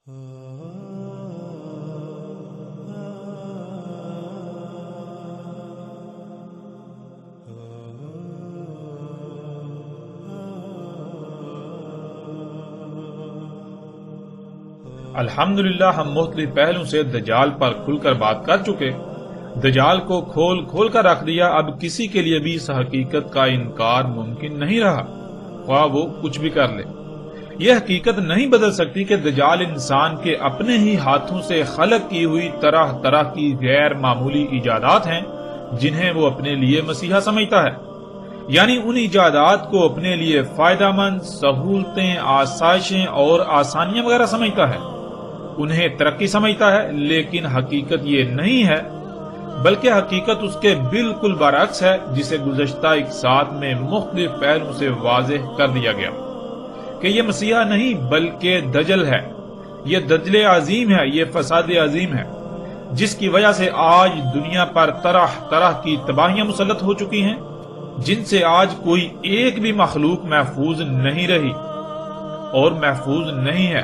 الحمدللہ ہم مختلف پہلوں سے دجال پر کھل کر بات کر چکے۔ دجال کو کھول کھول کر رکھ دیا، اب کسی کے لیے بھی اس حقیقت کا انکار ممکن نہیں رہا، خواہ وہ کچھ بھی کر لے۔ یہ حقیقت نہیں بدل سکتی کہ دجال انسان کے اپنے ہی ہاتھوں سے خلق کی ہوئی طرح طرح کی غیر معمولی ایجادات ہیں جنہیں وہ اپنے لیے مسیحا سمجھتا ہے، یعنی ان ایجادات کو اپنے لیے فائدہ مند، سہولتیں، آسائشیں اور آسانیاں وغیرہ سمجھتا ہے، انہیں ترقی سمجھتا ہے، لیکن حقیقت یہ نہیں ہے، بلکہ حقیقت اس کے بالکل برعکس ہے، جسے گزشتہ اقساط میں مختلف پہلوں سے واضح کر دیا گیا کہ یہ مسیحا نہیں بلکہ دجل ہے، یہ دجل عظیم ہے، یہ فساد عظیم ہے، جس کی وجہ سے آج دنیا پر طرح طرح کی تباہیاں مسلط ہو چکی ہیں، جن سے آج کوئی ایک بھی مخلوق محفوظ نہیں رہی اور محفوظ نہیں ہے،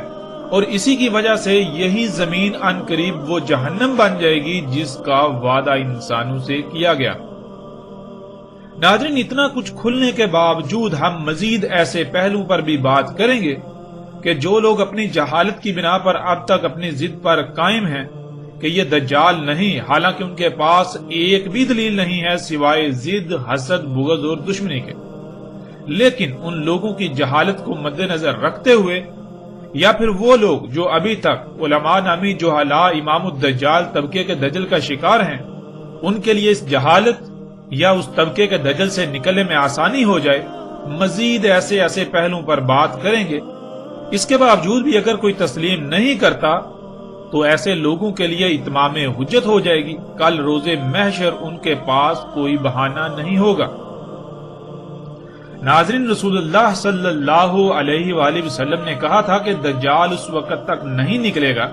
اور اسی کی وجہ سے یہی زمین ان قریب وہ جہنم بن جائے گی جس کا وعدہ انسانوں سے کیا گیا۔ ناظرین، اتنا کچھ کھلنے کے باوجود ہم مزید ایسے پہلوں پر بھی بات کریں گے کہ جو لوگ اپنی جہالت کی بنا پر اب تک اپنی ضد پر قائم ہیں کہ یہ دجال نہیں، حالانکہ ان کے پاس ایک بھی دلیل نہیں ہے سوائے ضد، حسد، بغض اور دشمنی کے، لیکن ان لوگوں کی جہالت کو مد نظر رکھتے ہوئے، یا پھر وہ لوگ جو ابھی تک علماء نامی جہلاء امام الدجال طبقے کے دجل کا شکار ہیں، ان کے لیے اس جہالت یا اس طبقے کے دجل سے نکلنے میں آسانی ہو جائے، مزید ایسے پہلوں پر بات کریں گے۔ اس کے باوجود بھی اگر کوئی تسلیم نہیں کرتا تو ایسے لوگوں کے لیے اتمام حجت ہو جائے گی، کل روز محشر ان کے پاس کوئی بہانہ نہیں ہوگا۔ ناظرین، رسول اللہ صلی اللہ علیہ وآلہ وسلم نے کہا تھا کہ دجال اس وقت تک نہیں نکلے گا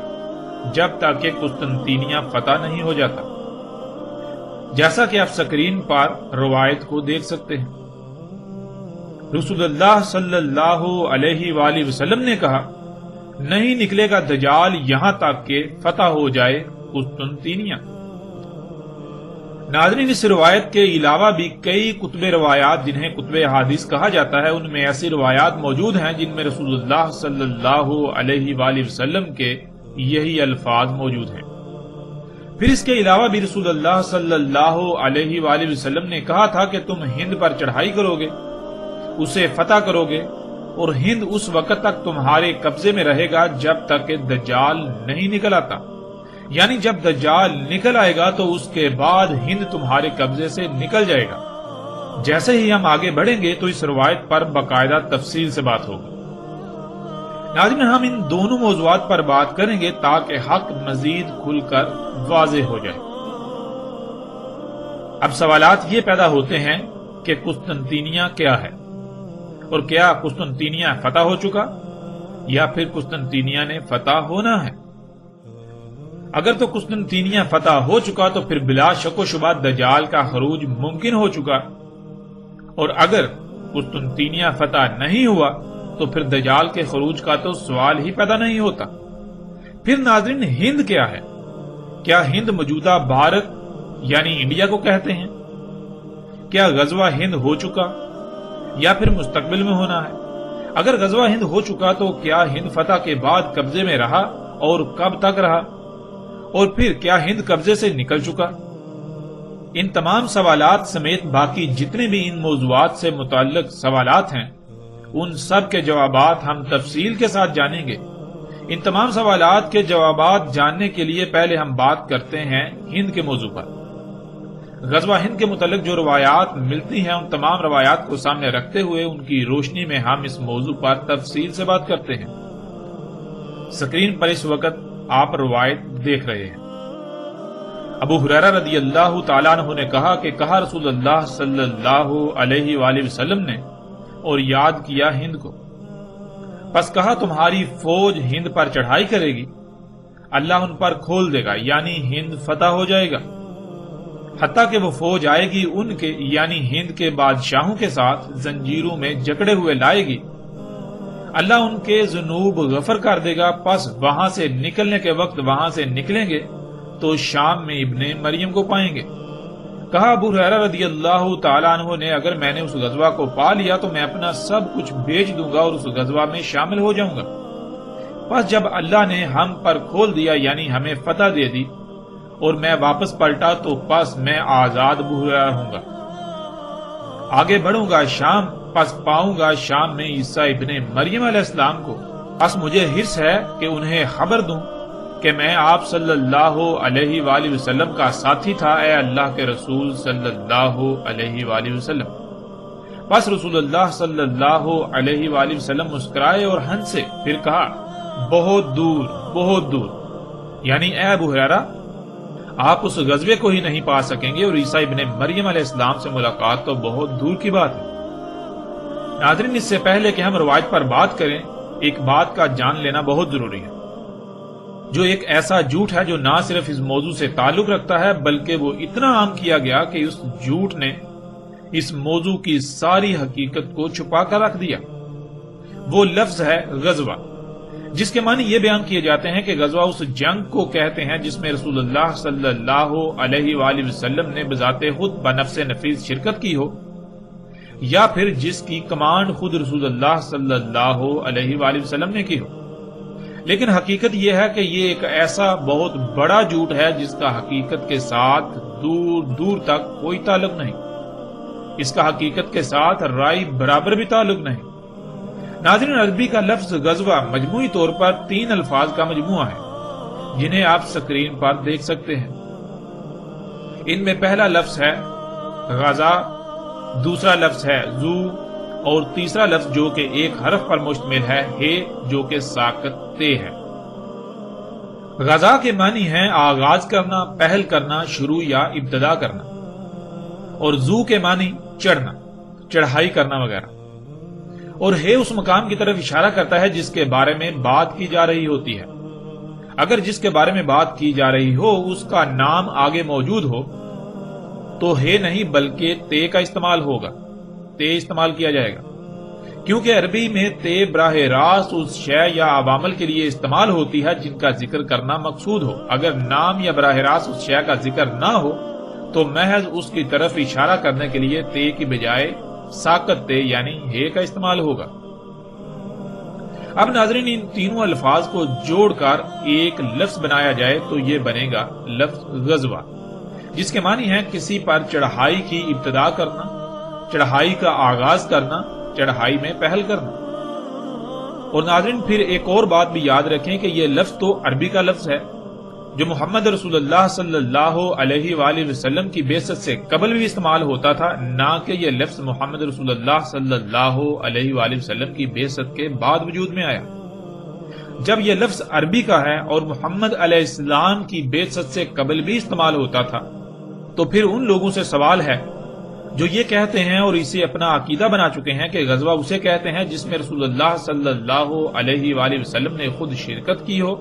جب تک کہ قسطنطینیہ فتح نہیں ہو جاتا، جیسا کہ آپ سکرین پر روایت کو دیکھ سکتے ہیں۔ رسول اللہ صلی اللہ علیہ وآلہ وسلم نے کہا، نہیں نکلے گا دجال یہاں تک کہ فتح ہو جائے قسطنطینیہ۔ ناظرین، اس روایت کے علاوہ بھی کئی کتب روایات جنہیں کتب احادیث کہا جاتا ہے، ان میں ایسی روایات موجود ہیں جن میں رسول اللہ صلی اللہ علیہ وآلہ وسلم کے یہی الفاظ موجود ہیں۔ پھر اس کے علاوہ بھی رسول اللہ صلی اللہ علیہ وآلہ وسلم نے کہا تھا کہ تم ہند پر چڑھائی کرو گے، اسے فتح کرو گے، اور ہند اس وقت تک تمہارے قبضے میں رہے گا جب تک کہ دجال نہیں نکل آتا، یعنی جب دجال نکل آئے گا تو اس کے بعد ہند تمہارے قبضے سے نکل جائے گا۔ جیسے ہی ہم آگے بڑھیں گے تو اس روایت پر باقاعدہ تفصیل سے بات ہوگی۔ ناظرین، ہم ان دونوں موضوعات پر بات کریں گے تاکہ حق مزید کھل کر واضح ہو جائے۔ اب سوالات یہ پیدا ہوتے ہیں کہ قسطنطینیہ کیا ہے، اور کیا قسطنطینیہ فتح ہو چکا یا پھر قسطنطینیہ نے فتح ہونا ہے؟ اگر تو قسطنطینیہ فتح ہو چکا تو پھر بلا شک و شبہ دجال کا خروج ممکن ہو چکا، اور اگر قسطنطینیہ فتح نہیں ہوا تو پھر دجال کے خروج کا تو سوال ہی پیدا نہیں ہوتا۔ پھر ناظرین، ہند کیا ہے؟ کیا ہند موجودہ بھارت یعنی انڈیا کو کہتے ہیں؟ کیا غزوہ ہند ہو چکا یا پھر مستقبل میں ہونا ہے؟ اگر غزوہ ہند ہو چکا تو کیا ہند فتح کے بعد قبضے میں رہا اور کب تک رہا؟ اور پھر کیا ہند قبضے سے نکل چکا؟ ان تمام سوالات سمیت باقی جتنے بھی ان موضوعات سے متعلق سوالات ہیں، ان سب کے جوابات ہم تفصیل کے ساتھ جانیں گے۔ ان تمام سوالات کے جوابات جاننے کے لیے پہلے ہم بات کرتے ہیں ہند کے موضوع پر۔ غزوہ ہند کے متعلق جو روایات ملتی ہیں، ان تمام روایات کو سامنے رکھتے ہوئے ان کی روشنی میں ہم اس موضوع پر تفصیل سے بات کرتے ہیں۔ سکرین پر اس وقت آپ روایت دیکھ رہے ہیں۔ ابو ہریرہ رضی اللہ تعالیٰ عنہ نے کہا کہ کہا رسول اللہ صلی اللہ علیہ وآلہ وسلم نے، اور یاد کیا ہند کو، پس کہا تمہاری فوج ہند پر چڑھائی کرے گی، اللہ ان پر کھول دے گا، یعنی ہند فتح ہو جائے گا، حتیٰ کہ وہ فوج آئے گی ان کے یعنی ہند کے بادشاہوں کے ساتھ زنجیروں میں جکڑے ہوئے لائے گی، اللہ ان کے ذنوب غفر کر دے گا، پس وہاں سے نکلنے کے وقت وہاں سے نکلیں گے تو شام میں ابن مریم کو پائیں گے۔ کہا ابو ہریرہ رضی اللہ تعالیٰ عنہ نے اگر میں نے اس غزوہ کو پا لیا تو میں اپنا سب کچھ بیچ دوں گا اور اس غزوہ میں شامل ہو جاؤں گا۔ پس جب اللہ نے ہم پر کھول دیا یعنی ہمیں فتح دے دی اور میں واپس پلٹا تو پس میں آزاد ابو ہریرہ ہوں گا۔ آگے بڑھوں گا شام، پس پاؤں گا شام میں عیسیٰ ابن مریم علیہ السلام کو، پس مجھے حرص ہے کہ انہیں خبر دوں کہ میں آپ صلی اللہ علیہ وآلہ وسلم کا ساتھی تھا، اے اللہ کے رسول صلی اللہ علیہ وآلہ وسلم۔ پس رسول اللہ صلی اللہ علیہ وآلہ وسلم مسکرائے اور ہنسے، پھر کہا بہت دور بہت دور، یعنی اے ابو ہریرہ آپ اس غزوے کو ہی نہیں پا سکیں گے اور عیسیٰ ابن مریم علیہ السلام سے ملاقات تو بہت دور کی بات ہے۔ ناظرین، اس سے پہلے کہ ہم روایت پر بات کریں، ایک بات کا جان لینا بہت ضروری ہے، جو ایک ایسا جھوٹ ہے جو نہ صرف اس موضوع سے تعلق رکھتا ہے بلکہ وہ اتنا عام کیا گیا کہ اس جھوٹ نے اس موضوع کی ساری حقیقت کو چھپا کر رکھ دیا۔ وہ لفظ ہے غزوہ، جس کے معنی یہ بیان کیے جاتے ہیں کہ غزوہ اس جنگ کو کہتے ہیں جس میں رسول اللہ صلی اللہ علیہ وآلہ وسلم نے بذات خود بنفس نفیس شرکت کی ہو، یا پھر جس کی کمانڈ خود رسول اللہ صلی اللہ علیہ وآلہ وسلم نے کی ہو۔ لیکن حقیقت یہ ہے کہ یہ ایک ایسا بہت بڑا جھوٹ ہے جس کا حقیقت کے ساتھ دور دور تک کوئی تعلق نہیں، اس کا حقیقت کے ساتھ رائی برابر بھی تعلق نہیں۔ ناظرین، عربی کا لفظ غزوہ مجموعی طور پر 3 الفاظ کا مجموعہ ہے جنہیں آپ سکرین پر دیکھ سکتے ہیں۔ ان میں پہلا لفظ ہے غزا، دوسرا لفظ ہے زو اور تیسرا لفظ جو کہ ایک حرف پر مشتمل ہے جو کہ ساکت تے ہے۔ غزا کے معنی ہے آغاز کرنا، پہل کرنا، شروع یا ابتدا کرنا، اور زو کے معنی چڑھنا، چڑھائی کرنا وغیرہ، اور اس مقام کی طرف اشارہ کرتا ہے جس کے بارے میں بات کی جا رہی ہوتی ہے۔ اگر جس کے بارے میں بات کی جا رہی ہو اس کا نام آگے موجود ہو تو نہیں بلکہ تے کا استعمال ہوگا، تے استعمال کیا جائے گا، کیونکہ عربی میں تے براہ راست اس شے یا عوامل کے لیے استعمال ہوتی ہے جن کا ذکر کرنا مقصود ہو۔ اگر نام یا براہ راست اس شے کا ذکر نہ ہو تو محض اس کی طرف اشارہ کرنے کے لیے تے کی بجائے ساکت تے یعنی کا استعمال ہوگا۔ اب ناظرین، ان تینوں الفاظ کو جوڑ کر ایک لفظ بنایا جائے تو یہ بنے گا لفظ غزوہ، جس کے معنی ہے کسی پر چڑھائی کی ابتدا کرنا، چڑھائی کا آغاز کرنا، چڑھائی میں پہل کرنا۔ اور ناظرین، پھر ایک اور بات بھی یاد رکھیں کہ یہ لفظ تو عربی کا لفظ ہے جو محمد رسول اللہ صلی اللہ علیہ وآلہ وسلم کی بعثت سے قبل بھی استعمال ہوتا تھا، نہ کہ یہ لفظ محمد رسول اللہ صلی اللہ علیہ وآلہ وسلم کی بعثت کے بعد وجود میں آیا۔ جب یہ لفظ عربی کا ہے اور محمد علیہ السلام کی بعثت سے قبل بھی استعمال ہوتا تھا تو پھر ان لوگوں سے سوال ہے جو یہ کہتے ہیں اور اسے اپنا عقیدہ بنا چکے ہیں کہ غزوہ اسے کہتے ہیں جس میں رسول اللہ صلی اللہ علیہ وآلہ وسلم نے خود شرکت کی ہو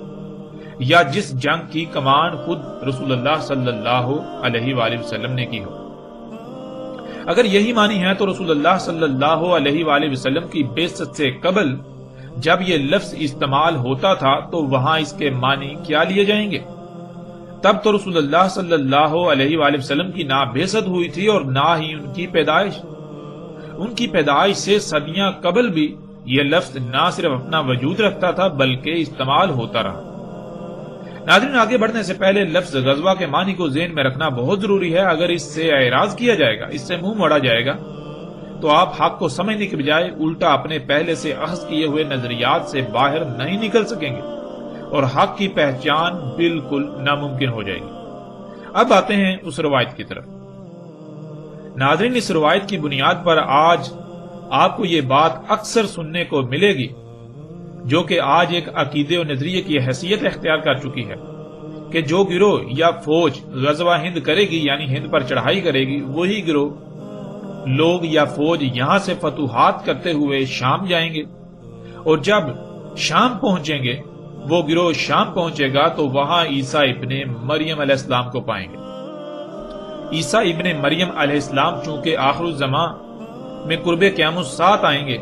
یا جس جنگ کی کمان خود رسول اللہ صلی اللہ علیہ وآلہ وسلم نے کی ہو۔ اگر یہی معنی ہے تو رسول اللہ صلی اللہ علیہ وآلہ وسلم کی بعثت سے قبل جب یہ لفظ استعمال ہوتا تھا تو وہاں اس کے معنی کیا لیے جائیں گے؟ تب تو رسول اللہ صلی اللہ علیہ وآلہ وسلم کی نہ بعثت ہوئی تھی اور نہ ہی ان کی پیدائش۔ ان کی پیدائش سے صدیاں قبل بھی یہ لفظ نہ صرف اپنا وجود رکھتا تھا بلکہ استعمال ہوتا رہا۔ ناظرین، آگے بڑھنے سے پہلے لفظ غزوہ کے معنی کو ذہن میں رکھنا بہت ضروری ہے۔ اگر اس سے اعراض کیا جائے گا، اس سے منہ موڑا جائے گا تو آپ حق کو سمجھنے کے بجائے الٹا اپنے پہلے سے اخذ کیے ہوئے نظریات سے باہر نہیں نکل سکیں گے اور حق کی پہچان بالکل ناممکن ہو جائے گی۔ اب آتے ہیں اس روایت کی طرف۔ ناظرین، اس روایت کی بنیاد پر آج آپ کو یہ بات اکثر سننے کو ملے گی جو کہ آج ایک عقیدے و نظریے کی حیثیت اختیار کر چکی ہے کہ جو گروہ یا فوج غزوہ ہند کرے گی یعنی ہند پر چڑھائی کرے گی، وہی گروہ لوگ یا فوج یہاں سے فتوحات کرتے ہوئے شام جائیں گے، اور جب شام پہنچیں گے، وہ گروہ شام پہنچے گا تو وہاں عیسیٰ ابن مریم علیہ السلام کو پائیں گے۔ عیسیٰ ابن مریم علیہ السلام چونکہ آخر الزمان میں قرب قیام الساعت آئیں گے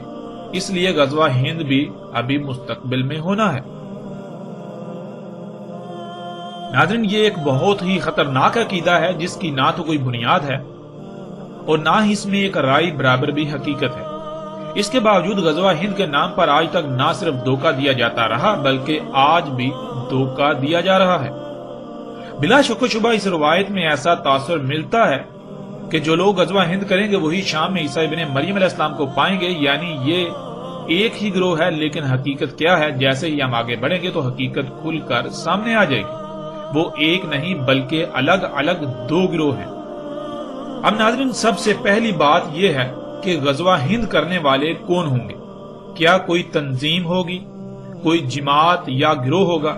اس لیے غزوہ ہند بھی ابھی مستقبل میں ہونا ہے۔ ناظرین، یہ ایک بہت ہی خطرناک عقیدہ ہے جس کی نہ تو کوئی بنیاد ہے اور نہ ہی اس میں ایک رائے برابر بھی حقیقت ہے۔ اس کے باوجود غزوہ ہند کے نام پر آج تک نہ صرف دھوکہ دیا جاتا رہا بلکہ آج بھی دھوکہ دیا جا رہا ہے۔ بلا شک و شبہ اس روایت میں ایسا تاثر ملتا ہے کہ جو لوگ غزوہ ہند کریں گے وہی شام میں عیسیٰ ابن مریم علیہ السلام کو پائیں گے، یعنی یہ ایک ہی گروہ ہے، لیکن حقیقت کیا ہے؟ جیسے ہی ہم آگے بڑھیں گے تو حقیقت کھل کر سامنے آ جائے گی۔ وہ ایک نہیں بلکہ الگ الگ دو گروہ ہیں۔ اب ناظرین، سب سے پہلی بات یہ ہے کہ غزوہ ہند کرنے والے کون ہوں گے؟ کیا کوئی تنظیم ہوگی، کوئی جماعت یا گروہ ہوگا،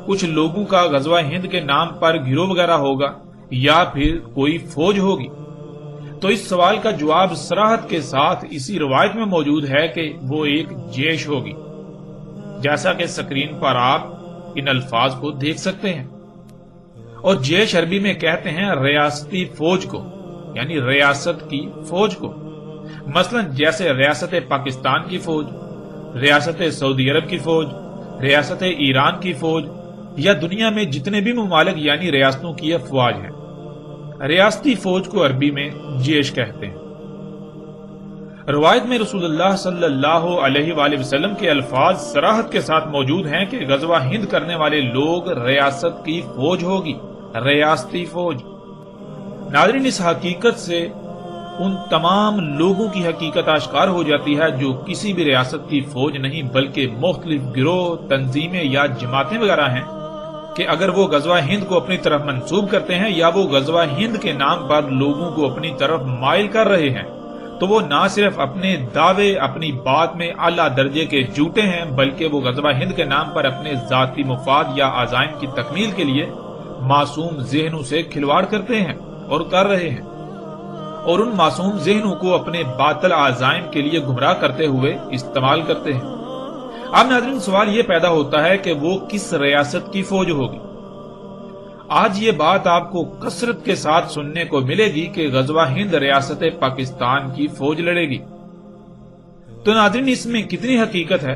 کچھ لوگوں کا غزوہ ہند کے نام پر گروہ وغیرہ ہوگا، یا پھر کوئی فوج ہوگی؟ تو اس سوال کا جواب صراحت کے ساتھ اسی روایت میں موجود ہے کہ وہ ایک جیش ہوگی، جیسا کہ سکرین پر آپ ان الفاظ کو دیکھ سکتے ہیں۔ اور جیش عربی میں کہتے ہیں ریاستی فوج کو، یعنی ریاست کی فوج کو، مثلا جیسے ریاست پاکستان کی فوج، ریاست سعودی عرب کی فوج، ریاست ایران کی فوج، یا دنیا میں جتنے بھی ممالک یعنی ریاستوں کی افواج ہیں، ریاستی فوج کو عربی میں جیش کہتے ہیں۔ روایت میں رسول اللہ صلی اللہ علیہ وآلہ وسلم کے الفاظ صراحت کے ساتھ موجود ہیں کہ غزوہ ہند کرنے والے لوگ ریاست کی فوج ہوگی، ریاستی فوج۔ ناظرین، اس حقیقت سے ان تمام لوگوں کی حقیقت آشکار ہو جاتی ہے جو کسی بھی ریاست کی فوج نہیں بلکہ مختلف گروہ، تنظیمیں یا جماعتیں وغیرہ ہیں، کہ اگر وہ غزوہ ہند کو اپنی طرف منسوب کرتے ہیں یا وہ غزوہ ہند کے نام پر لوگوں کو اپنی طرف مائل کر رہے ہیں تو وہ نہ صرف اپنے دعوے، اپنی بات میں اعلیٰ درجے کے جھوٹے ہیں بلکہ وہ غزوہ ہند کے نام پر اپنے ذاتی مفاد یا عزائم کی تکمیل کے لیے معصوم ذہنوں سے کھلواڑ کرتے ہیں اور کر رہے ہیں، اور ان معصوم ذہنوں کو اپنے باطل عزائم کے لیے گمراہ کرتے ہوئے استعمال کرتے ہیں۔ اب ناظرین، سوال یہ پیدا ہوتا ہے کہ وہ کس ریاست کی فوج ہوگی؟ آج یہ بات آپ کو کثرت کے ساتھ سننے کو ملے گی کہ غزوہ ہند ریاست پاکستان کی فوج لڑے گی۔ تو ناظرین، اس میں کتنی حقیقت ہے؟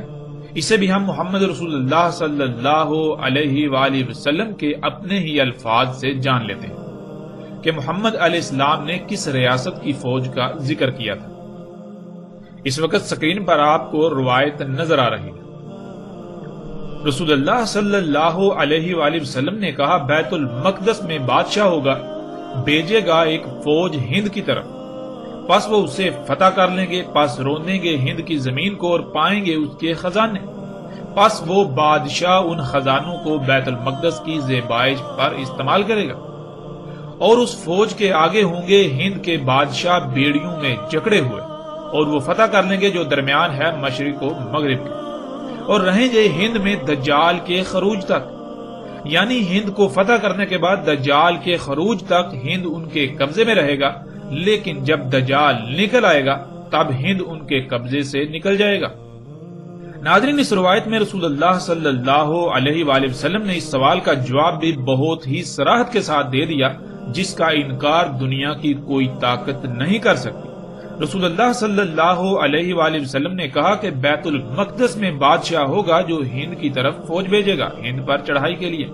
اسے بھی ہم محمد رسول اللہ صلی اللہ علیہ وآلہ وسلم کے اپنے ہی الفاظ سے جان لیتے ہیں کہ محمد علیہ السلام نے کس ریاست کی فوج کا ذکر کیا تھا۔ اس وقت سکرین پر آپ کو روایت نظر آ رہی ہے۔ رسول اللہ صلی اللہ علیہ وآلہ وسلم نے کہا، بیت المقدس میں بادشاہ ہوگا، بھیجے گا ایک فوج ہند کی طرف، پس وہ اسے فتح کر لیں گے، پس روندیں گے ہند کی زمین کو اور پائیں گے اس کے خزانے، پس وہ بادشاہ ان خزانوں کو بیت المقدس کی زیبائش پر استعمال کرے گا، اور اس فوج کے آگے ہوں گے ہند کے بادشاہ بیڑیوں میں جکڑے ہوئے، اور وہ فتح کر لیں گے جو درمیان ہے مشرق و مغرب کے، اور رہیں گے ہند میں دجال کے خروج تک، یعنی ہند کو فتح کرنے کے بعد دجال کے خروج تک ہند ان کے قبضے میں رہے گا، لیکن جب دجال نکل آئے گا تب ہند ان کے قبضے سے نکل جائے گا۔ ناظرین، اس روایت میں رسول اللہ صلی اللہ علیہ وآلہ وسلم نے اس سوال کا جواب بھی بہت ہی صراحت کے ساتھ دے دیا جس کا انکار دنیا کی کوئی طاقت نہیں کر سکتی۔ رسول اللہ صلی اللہ علیہ وآلہ وسلم نے کہا کہ بیت المقدس میں بادشاہ ہوگا جو ہند کی طرف فوج بھیجے گا ہند پر چڑھائی کے لیے،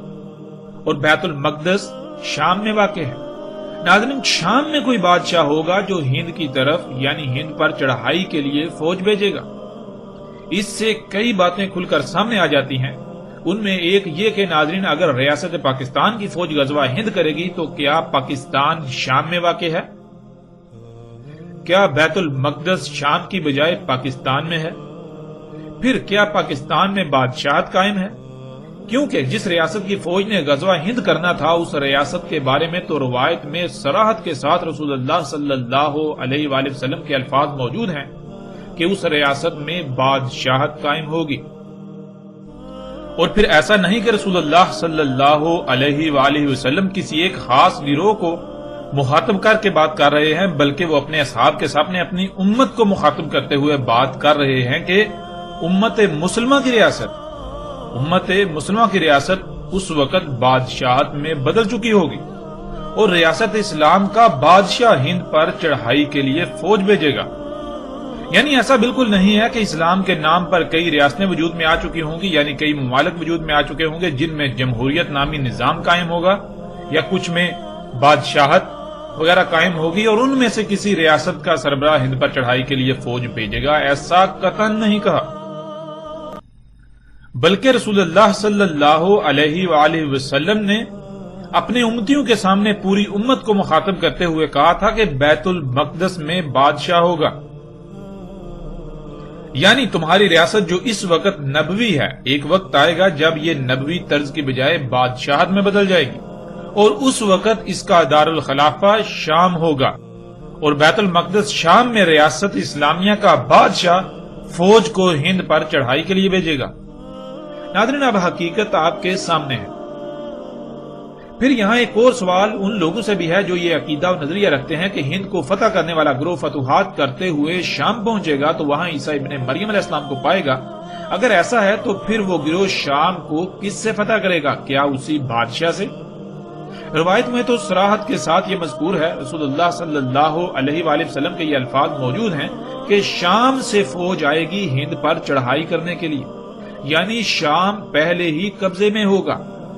اور بیت المقدس شام میں واقع ہے۔ ناظرین، شام میں کوئی بادشاہ ہوگا جو ہند کی طرف یعنی ہند پر چڑھائی کے لیے فوج بھیجے گا۔ اس سے کئی باتیں کھل کر سامنے آ جاتی ہیں۔ ان میں ایک یہ کہ ناظرین، اگر ریاست پاکستان کی فوج غزوہ ہند کرے گی تو کیا پاکستان شام میں واقع ہے؟ کیا بیت المقدس شام کی بجائے پاکستان میں ہے؟ پھر کیا پاکستان میں بادشاہت قائم ہے؟ کیونکہ جس ریاست کی فوج نے غزوہ ہند کرنا تھا اس ریاست کے بارے میں تو روایت میں صراحت کے ساتھ رسول اللہ صلی اللہ علیہ وآلہ وسلم کے الفاظ موجود ہیں کہ اس ریاست میں بادشاہت قائم ہوگی۔ اور پھر ایسا نہیں کہ رسول اللہ صلی اللہ علیہ وآلہ وسلم کسی ایک خاص گروہ کو مخاطب کر کے بات کر رہے ہیں، بلکہ وہ اپنے اصحاب کے سامنے اپنی امت کو مخاطب کرتے ہوئے بات کر رہے ہیں کہ امت مسلمہ کی ریاست اس وقت بادشاہت میں بدل چکی ہوگی، اور ریاست اسلام کا بادشاہ ہند پر چڑھائی کے لیے فوج بھیجے گا۔ یعنی ایسا بالکل نہیں ہے کہ اسلام کے نام پر کئی ریاستیں وجود میں آ چکی ہوں گی، یعنی کئی ممالک وجود میں آ چکے ہوں گے جن میں جمہوریت نامی نظام قائم ہوگا یا کچھ میں بادشاہت وغیرہ قائم ہوگی اور ان میں سے کسی ریاست کا سربراہ ہند پر چڑھائی کے لیے فوج بھیجے گا، ایسا قطعاً نہیں کہا۔ بلکہ رسول اللہ صلی اللہ علیہ وآلہ وسلم نے اپنے امتیوں کے سامنے پوری امت کو مخاطب کرتے ہوئے کہا تھا کہ بیت المقدس میں بادشاہ ہوگا، یعنی تمہاری ریاست جو اس وقت نبوی ہے، ایک وقت آئے گا جب یہ نبوی طرز کی بجائے بادشاہت میں بدل جائے گی، اور اس وقت اس کا دارالخلافہ شام ہوگا، اور بیت المقدس شام میں ریاست اسلامیہ کا بادشاہ فوج کو ہند پر چڑھائی کے لیے بھیجے گا۔ ناظرین، اب حقیقت آپ کے سامنے ہے۔ پھر یہاں ایک اور سوال ان لوگوں سے بھی ہے جو یہ عقیدہ و نظریہ رکھتے ہیں کہ ہند کو فتح کرنے والا گروہ فتوحات کرتے ہوئے شام پہنچے گا تو وہاں عیسیٰ ابن مریم علیہ السلام کو پائے گا۔ اگر ایسا ہے تو پھر وہ گروہ شام کو کس سے فتح کرے گا؟ کیا اسی بادشاہ سے؟ روایت میں تو صراحت کے ساتھ یہ مذکور ہے، رسول اللہ صلی اللہ علیہ وآلہ وسلم کے یہ الفاظ موجود ہیں کہ شام سے فوج آئے گی ہند پر چڑھائی کرنے کے لیے، یعنی شام پہلے ہی قبضے میں ہوگا،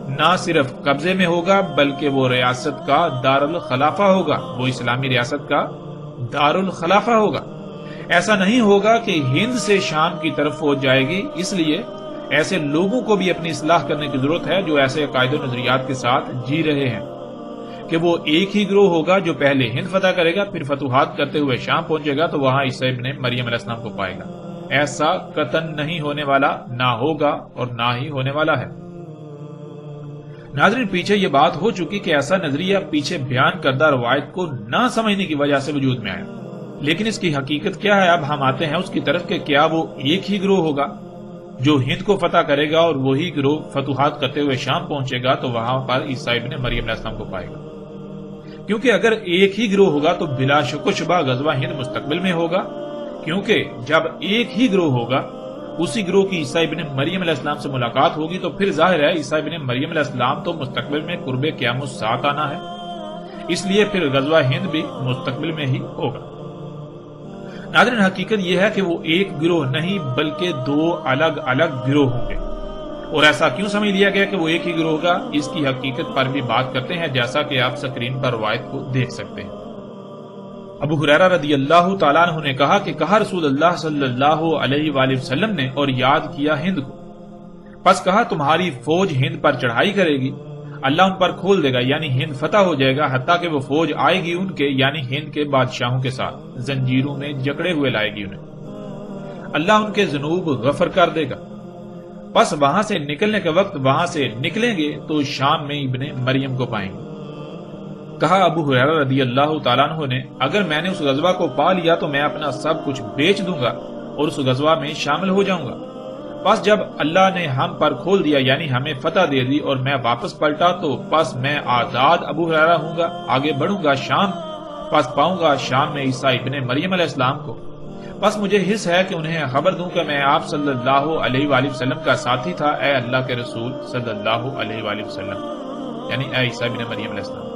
نہ صرف قبضے میں ہوگا بلکہ وہ ریاست کا دارالخلافہ ہوگا، وہ اسلامی ریاست کا دارالخلافہ ہوگا۔ ایسا نہیں ہوگا کہ ہند سے شام کی طرف فوج جائے گی، اس لیے ایسے لوگوں کو بھی اپنی اصلاح کرنے کی ضرورت ہے جو ایسے عقائد و نظریات کے ساتھ جی رہے ہیں کہ وہ ایک ہی گروہ ہوگا جو پہلے ہند فتح کرے گا، پھر فتوحات کرتے ہوئے شام پہنچے گا تو وہاں عیسیٰ ابن مریم علیہ السلام کو پائے گا۔ ایسا قطعاً نہیں ہونے والا، نہ ہوگا اور نہ ہی ہونے والا ہے۔ ناظرین، پیچھے یہ بات ہو چکی کہ ایسا نظریہ پیچھے بیان کردہ روایت کو نہ سمجھنے کی وجہ سے وجود میں آیا، لیکن اس کی حقیقت کیا ہے؟ اب ہم آتے ہیں اس کی طرف کہ کیا وہ ایک ہی گروہ ہوگا جو ہند کو فتح کرے گا اور وہی گروہ فتوحات کرتے ہوئے شام پہنچے گا تو وہاں پر عیسیٰ ابن مریم علیہ السلام کو پائے گا؟ کیونکہ اگر ایک ہی گروہ ہوگا تو بلا شک و شبہ غزوہ ہند مستقبل میں ہوگا، کیونکہ جب ایک ہی گروہ ہوگا، اسی گروہ کی عیسیٰ ابن مریم علیہ السلام سے ملاقات ہوگی تو پھر ظاہر ہے عیسیٰ ابن مریم علیہ السلام تو مستقبل میں قرب قیام الساعہ آنا ہے، اس لیے پھر غزوہ ہند بھی مستقبل میں ہی ہوگا۔ ناظرین، حقیقت یہ ہے کہ وہ ایک گروہ نہیں بلکہ دو الگ الگ گروہ ہوں گے، اور ایسا کیوں سمجھ لیا گیا کہ وہ ایک ہی گروہ ہوگا؟ اس کی حقیقت پر بھی بات کرتے ہیں، جیسا کہ آپ سکرین پر روایت کو دیکھ سکتے ہیں۔ ابو ہریرہ رضی اللہ تعالیٰ عنہ نے کہا رسول اللہ صلی اللہ علیہ وآلہ وسلم نے اور یاد کیا ہند کو، پس کہا تمہاری فوج ہند پر چڑھائی کرے گی، اللہ ان پر کھول دے گا، یعنی ہند فتح ہو جائے گا، حتیٰ کہ وہ فوج آئے گی ان کے یعنی ہند کے بادشاہوں کے ساتھ، زنجیروں میں جکڑے ہوئے لائے گی انہیں، اللہ ان کے ذنوب غفر کر دے گا، پس وہاں سے نکلنے کے وقت وہاں سے نکلیں گے تو شام میں ابن مریم کو پائیں گے۔ کہا ابو ہریرہ رضی اللہ تعالیٰ عنہ نے، اگر میں نے اس غزوہ کو پا لیا تو میں اپنا سب کچھ بیچ دوں گا اور اس غزوہ میں شامل ہو جاؤں گا، پس جب اللہ نے ہم پر کھول دیا یعنی ہمیں فتح دے دی اور میں واپس پلٹا تو پس میں آزاد ابو ہریرہ ہوں گا، آگے بڑھوں گا شام، پس پاؤں گا شام میں عیسیٰ ابن مریم علیہ السلام کو، پس مجھے حس ہے کہ انہیں خبر دوں کہ میں آپ صلی اللہ علیہ وآلہ وسلم کا ساتھی تھا، اے اللہ کے رسول صلی اللہ علیہ وآلہ وسلم، یعنی اے عیسیٰ ابن مریم علیہ السلام۔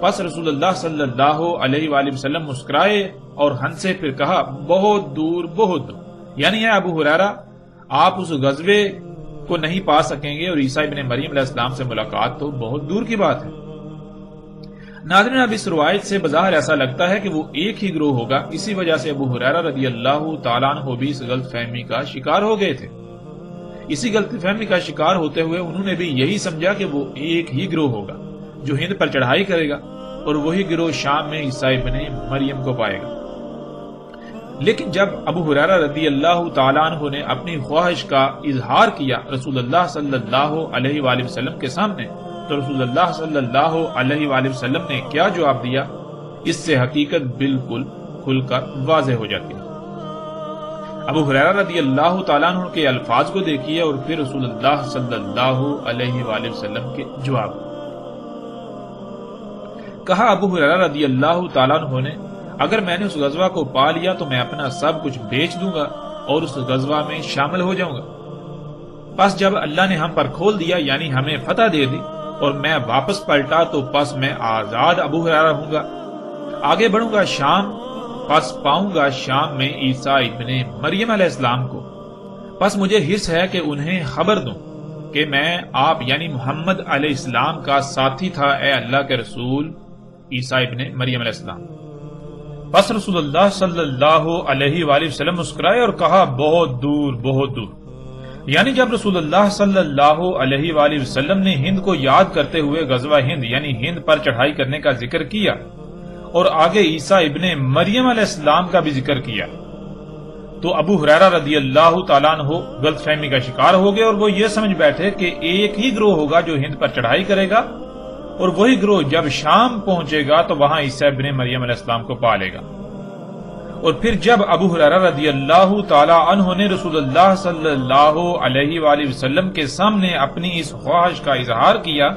پس رسول اللہ صلی اللہ علیہ وآلہ وسلم مسکرائے اور ہنسے، پھر کہا بہت دور بہت دور، یعنی اے ابو ہریرہ آپ اس غزوے کو نہیں پا سکیں گے اور عیسیٰ ابن مریم علیہ السلام سے ملاقات تو بہت دور کی بات ہے۔ ناظرین، اب اس روایت سے بظاہر ایسا لگتا ہے کہ وہ ایک ہی گروہ ہوگا، اسی وجہ سے ابو ہریرہ رضی اللہ تعالیٰ عنہ بھی اس غلط فہمی کا شکار ہو گئے تھے۔ اسی غلط فہمی کا شکار ہوتے ہوئے انہوں نے بھی یہی سمجھا کہ وہ ایک ہی گروہ ہوگا جو ہند پر چڑھائی کرے گا اور وہی گروہ شام میں عیسیٰ ابن مریم کو پائے گا۔ لیکن جب ابو ہریرہ رضی اللہ تعالیٰ عنہ نے اپنی خواہش کا اظہار کیا رسول اللہ صلی اللہ علیہ وآلہ وسلم کے سامنے تو رسول اللہ صلی اللہ علیہ وآلہ وسلم نے کیا جواب دیا، اس سے حقیقت بالکل کھل کر واضح ہو جاتی ہے۔ ابو ہریرہ رضی اللہ تعالیٰ عنہ کے الفاظ کو دیکھیے اور پھر رسول اللہ صلی اللہ علیہ وآلہ وسلم کے جواب۔ کہا ابو ہریرہ رضی اللہ تعالیٰ عنہ نے، اگر میں نے اس غزوہ کو پا لیا تو میں اپنا سب کچھ بیچ دوں گا اور اس غزوہ میں شامل ہو جاؤں گا، پس جب اللہ نے ہم پر کھول دیا یعنی ہمیں فتح دے دی اور میں واپس پلٹا تو پس میں آزاد ابو ہریرہ ہوں گا، آگے بڑھوں گا شام، پس پاؤں گا شام میں عیسیٰ ابن مریم علیہ السلام کو، پس مجھے حرص ہے کہ انہیں خبر دوں کہ میں آپ یعنی محمد علیہ السلام کا ساتھی تھا، اے اللہ کے رسول عیسیٰ ابن مریم علیہ السلام۔ پس رسول اللہ صلی اللہ علیہ وآلہ وسلم مسکرائے اور کہا بہت دور بہت دور، یعنی جب رسول اللہ صلی اللہ علیہ وآلہ وسلم نے ہند کو یاد کرتے ہوئے غزوہ ہند یعنی ہند پر چڑھائی کرنے کا ذکر کیا اور آگے عیسیٰ ابن مریم علیہ السلام کا بھی ذکر کیا تو ابو ہریرہ رضی اللہ تعالیٰ عنہ غلط فہمی کا شکار ہو گئے اور وہ یہ سمجھ بیٹھے کہ ایک ہی گروہ ہوگا جو ہند پر چڑھائی کرے گا اور وہی گروہ جب شام پہنچے گا تو وہاں عیسیٰ ابن مریم علیہ السلام کو پالے گا۔ اور پھر جب ابو ہریرہ رضی اللہ تعالی عنہ نے رسول اللہ صلی اللہ علیہ وآلہ وسلم کے سامنے اپنی اس خواہش کا اظہار کیا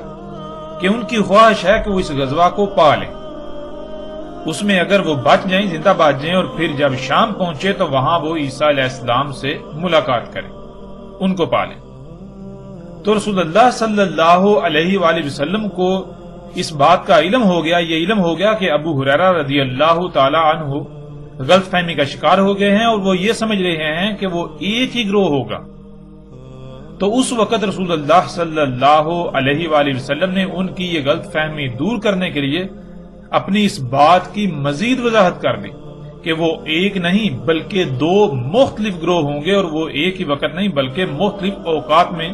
کہ ان کی خواہش ہے کہ وہ اس غزوہ کو پالیں، اس میں اگر وہ بچ جائیں زندہ بچ جائیں اور پھر جب شام پہنچے تو وہاں وہ عیسیٰ علیہ السلام سے ملاقات کریں، ان کو پالیں، تو رسول اللہ صلی اللہ علیہ وآلہ وسلم کو اس بات کا علم ہو گیا، یہ علم ہو گیا کہ ابو ہریرہ رضی اللہ تعالی عنہ غلط فہمی کا شکار ہو گئے ہیں اور وہ یہ سمجھ رہے ہیں کہ وہ ایک ہی گروہ ہوگا۔ تو اس وقت رسول اللہ صلی اللہ علیہ وآلہ وسلم نے ان کی یہ غلط فہمی دور کرنے کے لیے اپنی اس بات کی مزید وضاحت کر دی کہ وہ ایک نہیں بلکہ دو مختلف گروہ ہوں گے اور وہ ایک ہی وقت نہیں بلکہ مختلف اوقات میں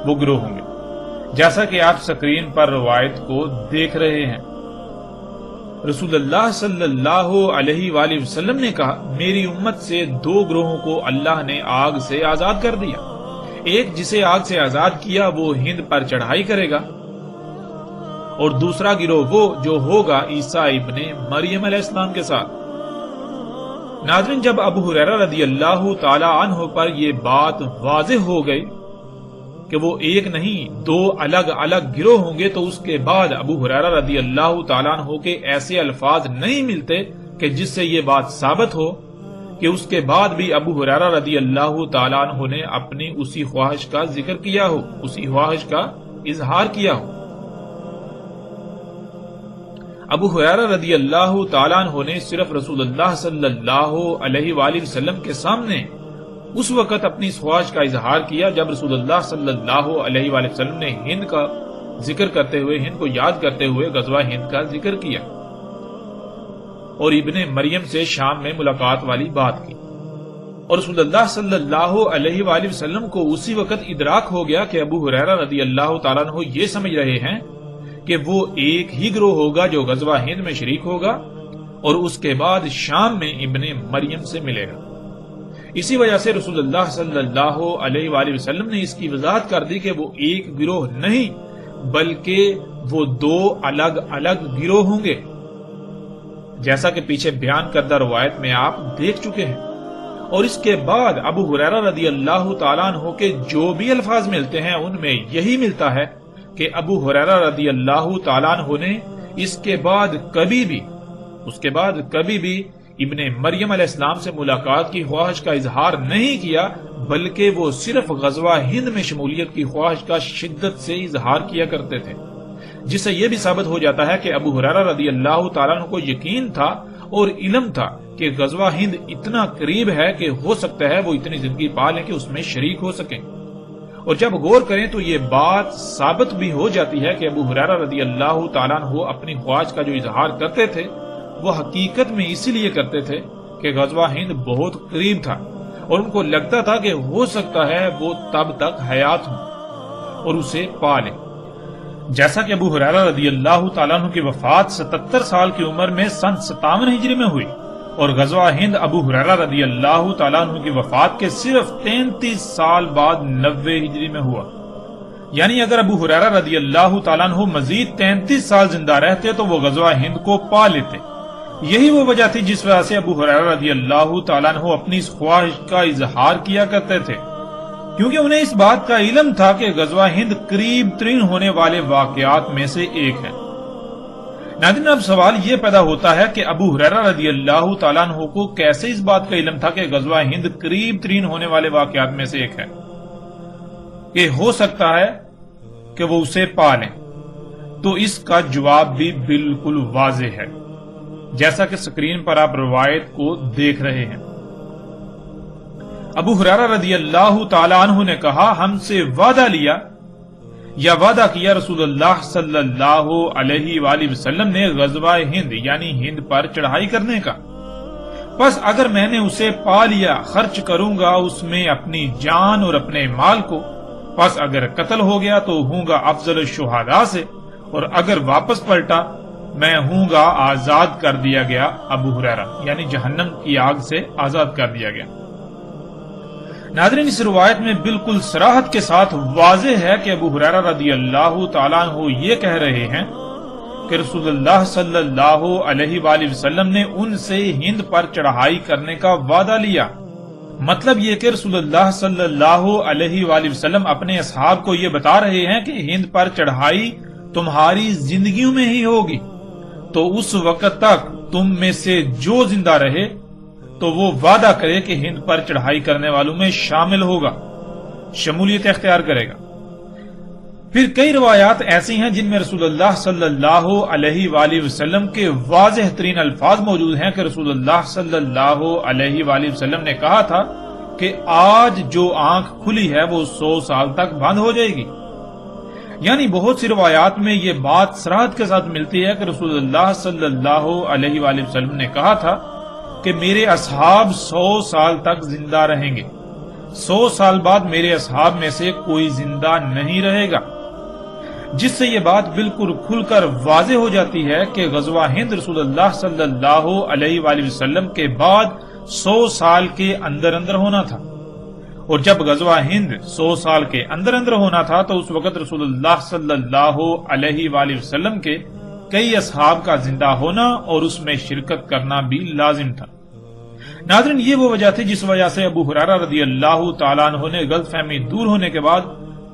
وہ گروہ ہوں گے، جیسا کہ آپ سکرین پر روایت کو دیکھ رہے ہیں۔ رسول اللہ صلی اللہ علیہ وآلہ وسلم نے کہا میری امت سے دو گروہوں کو اللہ نے آگ سے آزاد کر دیا، ایک جسے آگ سے آزاد کیا وہ ہند پر چڑھائی کرے گا اور دوسرا گروہ وہ جو ہوگا عیسیٰ ابن مریم علیہ السلام کے ساتھ۔ ناظرین، جب ابو ہریرہ رضی اللہ تعالی عنہ پر یہ بات واضح ہو گئی کہ وہ ایک نہیں دو الگ الگ گروہ ہوں گے تو اس کے بعد ابو ہریرہ رضی اللہ تعالیٰ عنہ کے ایسے الفاظ نہیں ملتے کہ جس سے یہ بات ثابت ہو کہ اس کے بعد بھی ابو ہریرہ رضی اللہ تعالیٰ عنہ نے اپنی اسی خواہش کا ذکر کیا ہو، اسی خواہش کا اظہار کیا ہو۔ ابو ہریرہ رضی اللہ تعالیٰ عنہ نے صرف رسول اللہ صلی اللہ علیہ وآلہ وسلم کے سامنے اس وقت اپنی اس خواہش کا اظہار کیا جب رسول اللہ صلی اللہ علیہ وآلہ وسلم نے ہند کا ذکر کرتے ہوئے ہند کو یاد کرتے ہوئے غزوہ ہند کا ذکر کیا اور ابن مریم سے شام میں ملاقات والی بات کی، اور رسول اللہ صلی اللہ علیہ وآلہ وسلم کو اسی وقت ادراک ہو گیا کہ ابو ہریرہ رضی اللہ تعالیٰ عنہ یہ سمجھ رہے ہیں کہ وہ ایک ہی گروہ ہوگا جو غزوہ ہند میں شریک ہوگا اور اس کے بعد شام میں ابن مریم سے ملے گا۔ اسی وجہ سے رسول اللہ صلی اللہ علیہ وآلہ وسلم نے اس کی وضاحت کر دی کہ وہ ایک گروہ نہیں بلکہ وہ دو الگ الگ گروہ ہوں گے، جیسا کہ پیچھے بیان کردہ روایت میں آپ دیکھ چکے ہیں۔ اور اس کے بعد ابو ہریرہ رضی اللہ تعالیٰ عنہ کے جو بھی الفاظ ملتے ہیں ان میں یہی ملتا ہے کہ ابو ہریرہ رضی اللہ تعالیٰ عنہ نے اس کے بعد کبھی بھی ابن مریم علیہ السلام سے ملاقات کی خواہش کا اظہار نہیں کیا بلکہ وہ صرف غزوہ ہند میں شمولیت کی خواہش کا شدت سے اظہار کیا کرتے تھے، جس سے یہ بھی ثابت ہو جاتا ہے کہ ابو ہریرہ رضی اللہ تعالیٰ عنہ کو یقین تھا اور علم تھا کہ غزوہ ہند اتنا قریب ہے کہ ہو سکتا ہے وہ اتنی زندگی پا لیں کہ اس میں شریک ہو سکیں۔ اور جب غور کریں تو یہ بات ثابت بھی ہو جاتی ہے کہ ابو ہریرہ رضی اللہ تعالیٰ عنہ اپنی خواہش کا جو اظہار کرتے تھے وہ حقیقت میں اسی لیے کرتے تھے کہ غزوہ ہند بہت قریب تھا اور ان کو لگتا تھا کہ ہو سکتا ہے وہ تب تک حیات ہوں اور اسے پا لیں۔ جیسا کہ ابو ہریرہ رضی اللہ تعالیٰ عنہ کی وفات 77 سال کی عمر میں سن 57 ہجری میں ہوئی اور غزوہ ہند ابو ہریرہ رضی اللہ تعالیٰ عنہ کی وفات کے صرف 33 سال بعد 90 ہجری میں ہوا، یعنی اگر ابو ہریرہ رضی اللہ تعالیٰ عنہ مزید 33 سال زندہ رہتے تو وہ غزوہ ہند کو پا لیتے۔ یہی وہ وجہ تھی جس وجہ سے ابو ہریرہ رضی اللہ تعالیٰ عنہ اپنی اس خواہش کا اظہار کیا کرتے تھے، کیونکہ انہیں اس بات کا علم تھا کہ غزوہ ہند قریب ترین ہونے والے واقعات میں سے ایک ہے۔ ناظرین، اب سوال یہ پیدا ہوتا ہے کہ ابو ہریرہ رضی اللہ تعالیٰ عنہ کو کیسے اس بات کا علم تھا کہ غزوہ ہند قریب ترین ہونے والے واقعات میں سے ایک ہے، کہ ہو سکتا ہے کہ وہ اسے پا لیں؟ تو اس کا جواب بھی بالکل واضح ہے۔ جیسا کہ سکرین پر آپ روایت کو دیکھ رہے ہیں۔ ابو ہریرہ رضی اللہ تعالی عنہ نے کہا ہم سے وعدہ لیا یا وعدہ کیا رسول اللہ صلی اللہ علیہ وآلہ وسلم نے غزوہ ہند یعنی ہند پر چڑھائی کرنے کا، بس اگر میں نے اسے پا لیا خرچ کروں گا اس میں اپنی جان اور اپنے مال کو، بس اگر قتل ہو گیا تو ہوں گا افضل الشہداء سے، اور اگر واپس پلٹا میں ہوں گا آزاد کر دیا گیا ابو ہریرہ، یعنی جہنم کی آگ سے آزاد کر دیا گیا۔ ناظرین، اس روایت میں بالکل صراحت کے ساتھ واضح ہے کہ ابو ہریرہ رضی اللہ تعالیٰ عنہ یہ کہہ رہے ہیں کہ رسول اللہ صلی اللہ علیہ وآلہ وسلم نے ان سے ہند پر چڑھائی کرنے کا وعدہ لیا۔ مطلب یہ کہ رسول اللہ صلی اللہ علیہ وآلہ وسلم اپنے اصحاب کو یہ بتا رہے ہیں کہ ہند پر چڑھائی تمہاری زندگیوں میں ہی ہوگی، تو اس وقت تک تم میں سے جو زندہ رہے تو وہ وعدہ کرے کہ ہند پر چڑھائی کرنے والوں میں شامل ہوگا، شمولیت اختیار کرے گا۔ پھر کئی روایات ایسی ہیں جن میں رسول اللہ صلی اللہ علیہ وآلہ وسلم کے واضح ترین الفاظ موجود ہیں کہ رسول اللہ صلی اللہ علیہ وآلہ وسلم نے کہا تھا کہ آج جو آنکھ کھلی ہے وہ 100 سال تک بند ہو جائے گی۔ یعنی بہت سی روایات میں یہ بات صراحت کے ساتھ ملتی ہے کہ رسول اللہ صلی اللہ علیہ وآلہ وسلم نے کہا تھا کہ میرے اصحاب 100 سال تک زندہ رہیں گے، 100 سال بعد میرے اصحاب میں سے کوئی زندہ نہیں رہے گا، جس سے یہ بات بالکل کھل کر واضح ہو جاتی ہے کہ غزوہ ہند رسول اللہ صلی اللہ علیہ وآلہ وسلم کے بعد 100 سال کے اندر اندر ہونا تھا، اور جب غزوہ ہند 100 سال کے اندر اندر ہونا تھا تو اس وقت رسول اللہ صلی اللہ علیہ وآلہ وسلم کے کئی اصحاب کا زندہ ہونا اور اس میں شرکت کرنا بھی لازم تھا۔ ناظرین، یہ وہ وجہ تھی جس وجہ سے ابو ہریرہ رضی اللہ تعالیٰ عنہ نے غلط فہمی دور ہونے کے بعد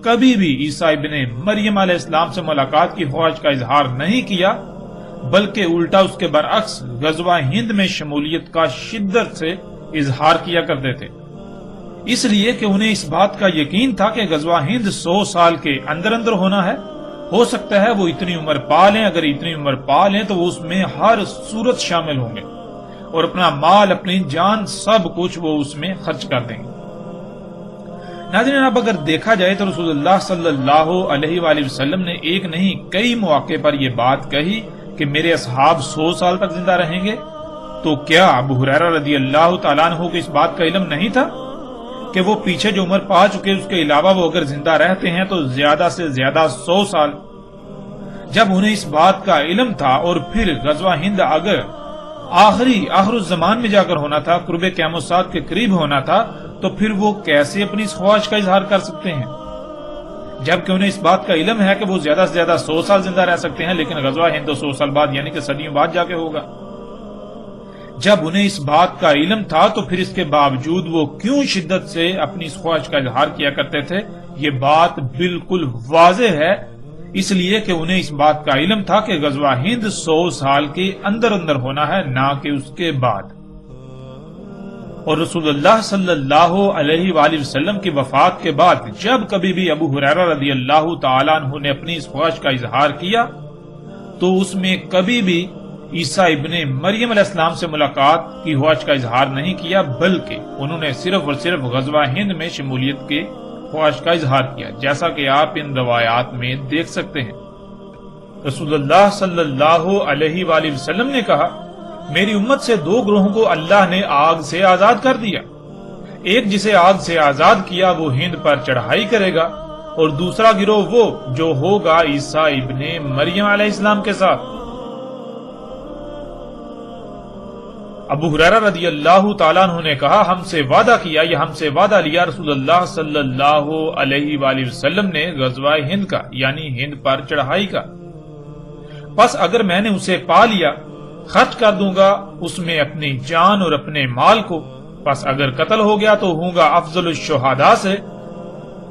کبھی بھی عیسیٰ ابن مریم علیہ السلام سے ملاقات کی خواہش کا اظہار نہیں کیا، بلکہ الٹا اس کے برعکس غزوہ ہند میں شمولیت کا شدت سے اظہار کیا کرتے تھے، اس لیے کہ انہیں اس بات کا یقین تھا کہ غزوہ ہند 100 سال کے اندر اندر ہونا ہے، ہو سکتا ہے وہ اتنی عمر پا لیں، اگر اتنی عمر پا لیں تو وہ اس میں ہر صورت شامل ہوں گے اور اپنا مال اپنی جان سب کچھ وہ اس میں خرچ کر دیں گے۔ ناظرین، اب اگر دیکھا جائے تو رسول اللہ صلی اللہ علیہ وآلہ وسلم نے ایک نہیں کئی مواقع پر یہ بات کہی کہ میرے اصحاب 100 سال تک زندہ رہیں گے، تو کیا ابو ہریرہ رضی اللہ تعالیٰ عنہ کو اس بات کا علم نہیں تھا کہ وہ پیچھے جو عمر پا چکے اس کے علاوہ وہ اگر زندہ رہتے ہیں تو زیادہ سے زیادہ 100 سال؟ جب انہیں اس بات کا علم تھا اور پھر غزوہ ہند اگر آخر الزمان میں جا کر ہونا تھا، قرب قیام الساعۃ کے قریب ہونا تھا، تو پھر وہ کیسے اپنی اس خواہش کا اظہار کر سکتے ہیں؟ جبکہ انہیں اس بات کا علم ہے کہ وہ زیادہ سے زیادہ 100 سال زندہ رہ سکتے ہیں، لیکن غزوہ ہند 100 سال بعد یعنی کہ صدیوں بعد جا کے ہوگا۔ جب انہیں اس بات کا علم تھا تو پھر اس کے باوجود وہ کیوں شدت سے اپنی اس خواہش کا اظہار کیا کرتے تھے؟ یہ بات بالکل واضح ہے، اس لیے کہ انہیں اس بات کا علم تھا کہ غزوہ ہند 100 سال کے اندر اندر ہونا ہے، نہ کہ اس کے بعد۔ اور رسول اللہ صلی اللہ علیہ وآلہ وسلم کی وفات کے بعد جب کبھی بھی ابو ہریرہ رضی اللہ تعالیٰ عنہ نے اپنی اس خواہش کا اظہار کیا تو اس میں کبھی بھی عیسیٰ ابن مریم علیہ السلام سے ملاقات کی خواہش کا اظہار نہیں کیا، بلکہ انہوں نے صرف اور صرف غزوہ ہند میں شمولیت کے خواہش کا اظہار کیا، جیسا کہ آپ ان روایات میں دیکھ سکتے ہیں۔ رسول اللہ صلی اللہ علیہ وآلہ وسلم نے کہا، میری امت سے 2 گروہوں کو اللہ نے آگ سے آزاد کر دیا، ایک جسے آگ سے آزاد کیا وہ ہند پر چڑھائی کرے گا، اور دوسرا گروہ وہ جو ہوگا عیسیٰ ابن مریم علیہ السلام کے ساتھ۔ ابو ہریرہ رضی اللہ تعالیٰ عنہ نے کہا، ہم سے وعدہ کیا یا ہم سے وعدہ لیا رسول اللہ صلی اللہ علیہ وآلہ وسلم نے غزوہ ہند کا یعنی ہند پر چڑھائی کا، پس اگر میں نے اسے پا لیا خرچ کر دوں گا اس میں اپنی جان اور اپنے مال کو، پس اگر قتل ہو گیا تو ہوں گا افضل الشہداء سے،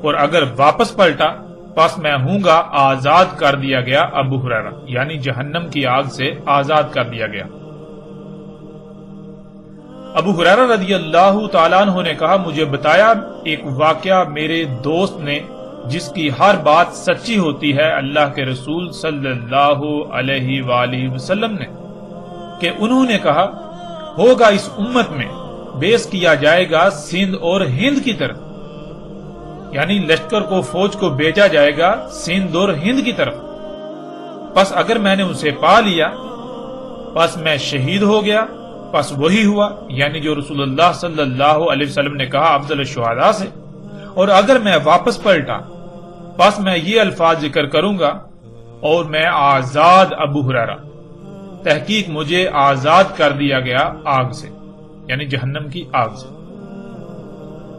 اور اگر واپس پلٹا پس میں ہوں گا آزاد کر دیا گیا ابو ہریرہ، یعنی جہنم کی آگ سے آزاد کر دیا گیا۔ ابو ہریرہ رضی اللہ تعالیٰ عنہ نے کہا، مجھے بتایا ایک واقعہ میرے دوست نے جس کی ہر بات سچی ہوتی ہے اللہ کے رسول صلی اللہ علیہ وآلہ وسلم نے۔ کہ انہوں نے کہا ہوگا اس امت میں بیس کیا جائے گا سندھ اور ہند کی طرف، یعنی لشکر کو فوج کو بھیجا جائے گا سندھ اور ہند کی طرف، پس اگر میں نے اسے پا لیا پس میں شہید ہو گیا، پس وہی ہوا یعنی جو رسول اللہ صلی اللہ علیہ وسلم نے کہا افضل الشہداء سے، اور اگر میں واپس پلٹا پس میں یہ الفاظ ذکر کروں گا اور میں آزاد ابو ہریرہ، تحقیق مجھے آزاد کر دیا گیا آگ سے، یعنی جہنم کی آگ سے۔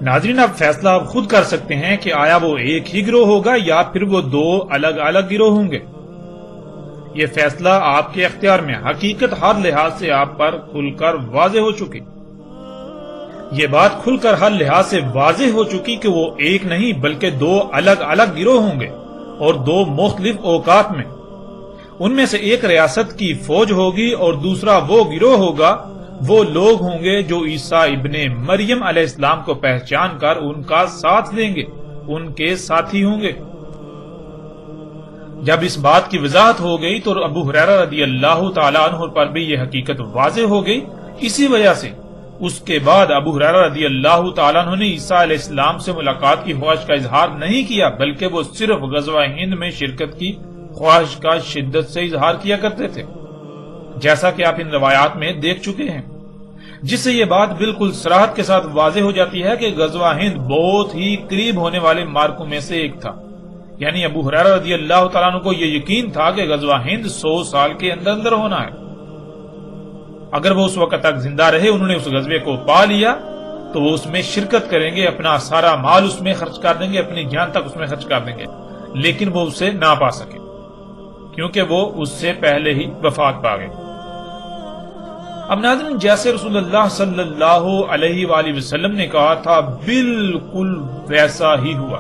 ناظرین اب فیصلہ آپ خود کر سکتے ہیں کہ آیا وہ ایک ہی گروہ ہوگا یا پھر وہ دو الگ الگ گروہ ہوں گے۔ یہ فیصلہ آپ کے اختیار میں، حقیقت ہر لحاظ سے آپ پر کھل کر واضح ہو چکی، یہ بات کھل کر ہر لحاظ سے واضح ہو چکی کہ وہ ایک نہیں بلکہ دو الگ الگ گروہ ہوں گے اور دو مختلف اوقات میں۔ ان میں سے ایک ریاست کی فوج ہوگی اور دوسرا وہ گروہ ہوگا، وہ لوگ ہوں گے جو عیسیٰ ابن مریم علیہ السلام کو پہچان کر ان کا ساتھ دیں گے، ان کے ساتھی ہوں گے۔ جب اس بات کی وضاحت ہو گئی تو ابو ہریرہ رضی اللہ تعالیٰ عنہ پر بھی یہ حقیقت واضح ہو گئی۔ اسی وجہ سے اس کے بعد ابو ہریرہ رضی اللہ تعالیٰ عنہ نے عیسیٰ علیہ السلام سے ملاقات کی خواہش کا اظہار نہیں کیا، بلکہ وہ صرف غزوہ ہند میں شرکت کی خواہش کا شدت سے اظہار کیا کرتے تھے، جیسا کہ آپ ان روایات میں دیکھ چکے ہیں، جس سے یہ بات بالکل صراحت کے ساتھ واضح ہو جاتی ہے کہ غزوہ ہند بہت ہی قریب ہونے والے مارکوں میں سے ایک تھا، یعنی ابو ہریرہ رضی اللہ تعالیٰ عنہ کو یہ یقین تھا کہ غزوہ ہند 100 سال کے اندر اندر ہونا ہے۔ اگر وہ اس وقت تک زندہ رہے، انہوں نے اس غزوے کو پا لیا تو وہ اس میں شرکت کریں گے، اپنا سارا مال اس میں خرچ کر دیں گے، اپنی جان تک اس میں خرچ کر دیں گے، لیکن وہ اسے نہ پا سکے کیونکہ وہ اس سے پہلے ہی وفات پا گئے۔ اب ناظرین جیسے رسول اللہ صلی اللہ علیہ وآلہ وسلم نے کہا تھا بالکل ویسا ہی ہوا۔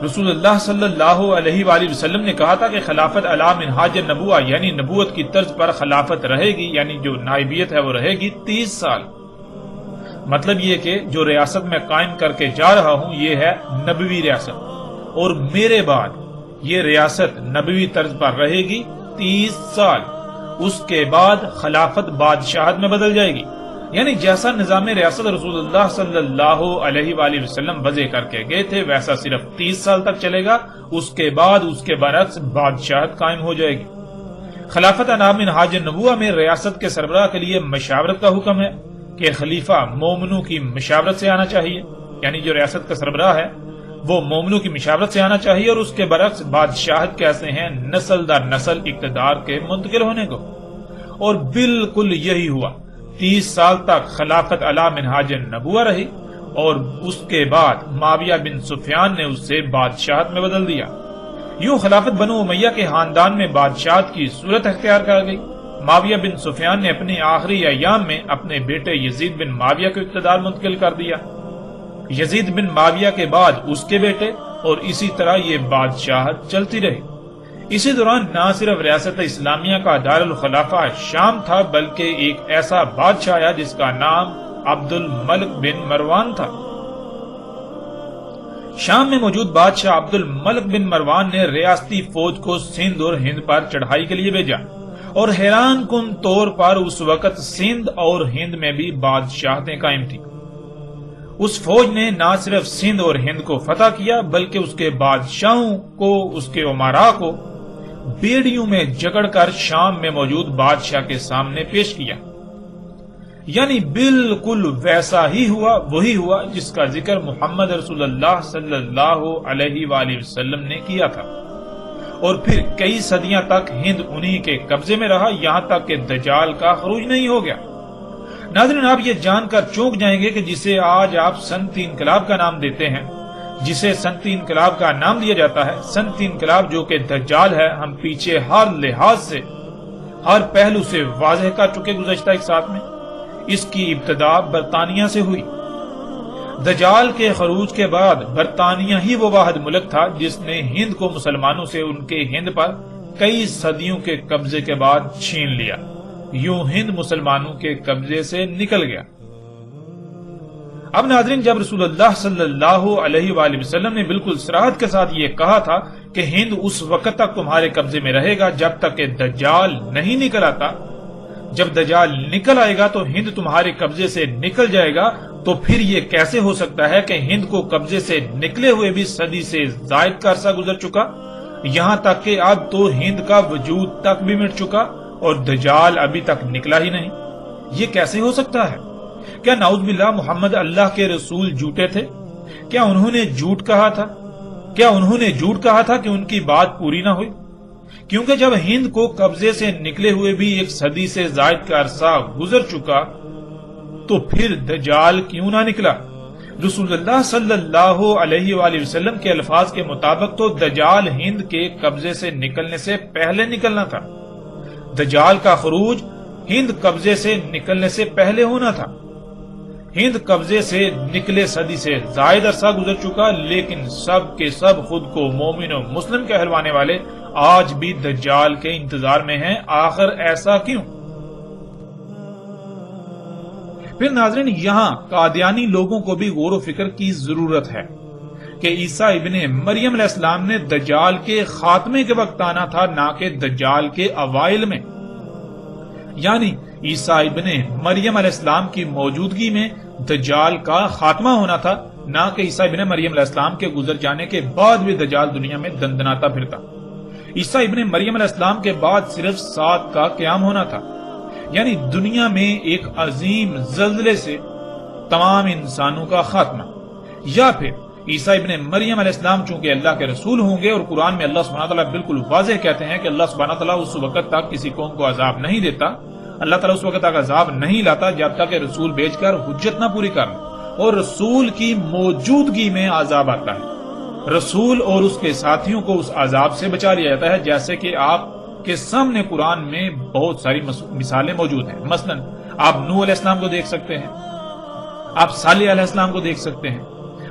رسول اللہ صلی اللہ علیہ وآلہ وسلم نے کہا تھا کہ خلافت علی منہاج النبوہ یعنی نبوت کی طرز پر خلافت رہے گی، یعنی جو نائبیت ہے وہ رہے گی 30 سال۔ مطلب یہ کہ جو ریاست میں قائم کر کے جا رہا ہوں یہ ہے نبوی ریاست، اور میرے بعد یہ ریاست نبوی طرز پر رہے گی 30 سال۔ اس کے بعد خلافت بادشاہت میں بدل جائے گی، یعنی جیسا نظام ریاست رسول اللہ صلی اللہ علیہ وآلہ وسلم وضع کر کے گئے تھے ویسا صرف 30 سال تک چلے گا، اس کے بعد اس کے برعکس بادشاہت قائم ہو جائے گی۔ خلافت علی منہاج النبوہ میں ریاست کے سربراہ کے لیے مشاورت کا حکم ہے کہ خلیفہ مومنوں کی مشاورت سے آنا چاہیے، یعنی جو ریاست کا سربراہ ہے وہ مومنوں کی مشاورت سے آنا چاہیے، اور اس کے برعکس بادشاہت کہتے ہیں نسل در نسل اقتدار کے منتقل ہونے کو، اور بالکل یہی ہوا۔ 30 سال تک خلافت علی منہاج النبوہ رہی، اور اس کے بعد معاویہ بن سفیان نے اسے بادشاہت میں بدل دیا۔ یوں خلافت بنو امیہ کے خاندان میں بادشاہت کی صورت اختیار کر گئی۔ معاویہ بن سفیان نے اپنی آخری ایام میں اپنے بیٹے یزید بن معاویہ کو اقتدار منتقل کر دیا، یزید بن معاویہ کے بعد اس کے بیٹے، اور اسی طرح یہ بادشاہت چلتی رہی۔ اسی دوران نہ صرف ریاست اسلامیہ کا دارالخلافہ شام تھا بلکہ ایک ایسا بادشاہ آیا جس کا نام عبد الملک بن مروان تھا۔ شام میں موجود بادشاہ عبد الملک بن مروان نے ریاستی فوج کو سندھ اور ہند پر چڑھائی کے لیے بھیجا، اور حیران کن طور پر اس وقت سندھ اور ہند میں بھی بادشاہتیں قائم تھیں۔ اس فوج نے نہ صرف سندھ اور ہند کو فتح کیا بلکہ اس کے بادشاہوں کو، اس کے امراء کو بیڑیوں میں جکڑ کر شام میں موجود بادشاہ کے سامنے پیش کیا، یعنی بالکل ویسا ہی ہوا، وہی ہوا جس کا ذکر محمد رسول اللہ صلی اللہ علیہ وآلہ وسلم نے کیا تھا۔ اور پھر کئی صدیاں تک ہند انہی کے قبضے میں رہا، یہاں تک کہ دجال کا خروج نہیں ہو گیا۔ ناظرین آپ یہ جان کر چونک جائیں گے کہ جسے آج آپ صنعتی انقلاب کا نام دیتے ہیں، جسے صنعتی انقلاب کا نام دیا جاتا ہے، صنعتی انقلاب جو کہ دجال ہے، ہم پیچھے ہر لحاظ سے، ہر پہلو سے واضح کر چکے گزشتہ ایک ساتھ میں۔ اس کی ابتدا برطانیہ سے ہوئی۔ دجال کے خروج کے بعد برطانیہ ہی وہ واحد ملک تھا جس نے ہند کو مسلمانوں سے ان کے ہند پر کئی صدیوں کے قبضے کے بعد چھین لیا۔ یوں ہند مسلمانوں کے قبضے سے نکل گیا۔ اب ناظرین، جب رسول اللہ صلی اللہ علیہ وآلہ وسلم نے بالکل صراحت کے ساتھ یہ کہا تھا کہ ہند اس وقت تک تمہارے قبضے میں رہے گا جب تک کہ دجال نہیں نکل آتا، جب دجال نکل آئے گا تو ہند تمہارے قبضے سے نکل جائے گا، تو پھر یہ کیسے ہو سکتا ہے کہ ہند کو قبضے سے نکلے ہوئے بھی صدی سے زائد کا عرصہ گزر چکا، یہاں تک کہ اب تو ہند کا وجود تک بھی مٹ چکا اور دجال ابھی تک نکلا ہی نہیں؟ یہ کیسے ہو سکتا ہے؟ کیا نعوذ باللہ محمد اللہ کے رسول جھوٹے تھے؟ کیا انہوں نے جھوٹ کہا تھا؟ کیا انہوں نے جھوٹ کہا تھا کہ ان کی بات پوری نہ ہوئی؟ کیونکہ جب ہند کو قبضے سے نکلے ہوئے بھی ایک صدی سے زائد کا عرصہ گزر چکا تو پھر دجال کیوں نہ نکلا؟ رسول اللہ صلی اللہ علیہ وآلہ وسلم کے الفاظ کے مطابق تو دجال ہند کے قبضے سے نکلنے سے پہلے نکلنا تھا، دجال کا خروج ہند قبضے سے نکلنے سے پہلے ہونا تھا۔ ہند قبضے سے نکلے صدی سے زائد عرصہ گزر چکا، لیکن سب کے سب خود کو مومن و مسلم کہلوانے والے آج بھی دجال کے انتظار میں ہیں۔ آخر ایسا کیوں؟ پھر ناظرین، یہاں قادیانی لوگوں کو بھی غور و فکر کی ضرورت ہے کہ عیسیٰ ابن مریم علیہ السلام نے دجال کے خاتمے کے وقت آنا تھا، نہ کہ دجال کے اوائل میں، یعنی عیسیٰ ابن مریم علیہ السلام کی موجودگی میں دجال کا خاتمہ ہونا تھا، نہ کہ عیسیٰ ابن مریم علیہ السلام کے گزر جانے کے بعد بھی دجال دنیا میں دندناتا پھرتا۔ عیسیٰ ابن مریم علیہ السلام کے بعد صرف 7 کا قیام ہونا تھا، یعنی دنیا میں ایک عظیم زلزلے سے تمام انسانوں کا خاتمہ، یا پھر عیسیٰ ابن مریم علیہ السلام چونکہ اللہ کے رسول ہوں گے، اور قرآن میں اللہ سبحانہ تعالیٰ بالکل واضح کہتے ہیں کہ اللہ سبحانہ تعالیٰ اس وقت تک کسی قوم کو عذاب نہیں دیتا، اللہ تعالیٰ اس وقت تک عذاب نہیں لاتا جب تک کہ رسول بھیج کر حجت نہ پوری کرنا، اور رسول کی موجودگی میں عذاب آتا ہے، رسول اور اس کے ساتھیوں کو اس عذاب سے بچا لیا جاتا ہے، جیسے کہ آپ کے سامنے قرآن میں بہت ساری مثالیں موجود ہیں۔ مثلا آپ نوح علیہ السلام کو دیکھ سکتے ہیں، آپ صالح علیہ السلام کو دیکھ سکتے ہیں،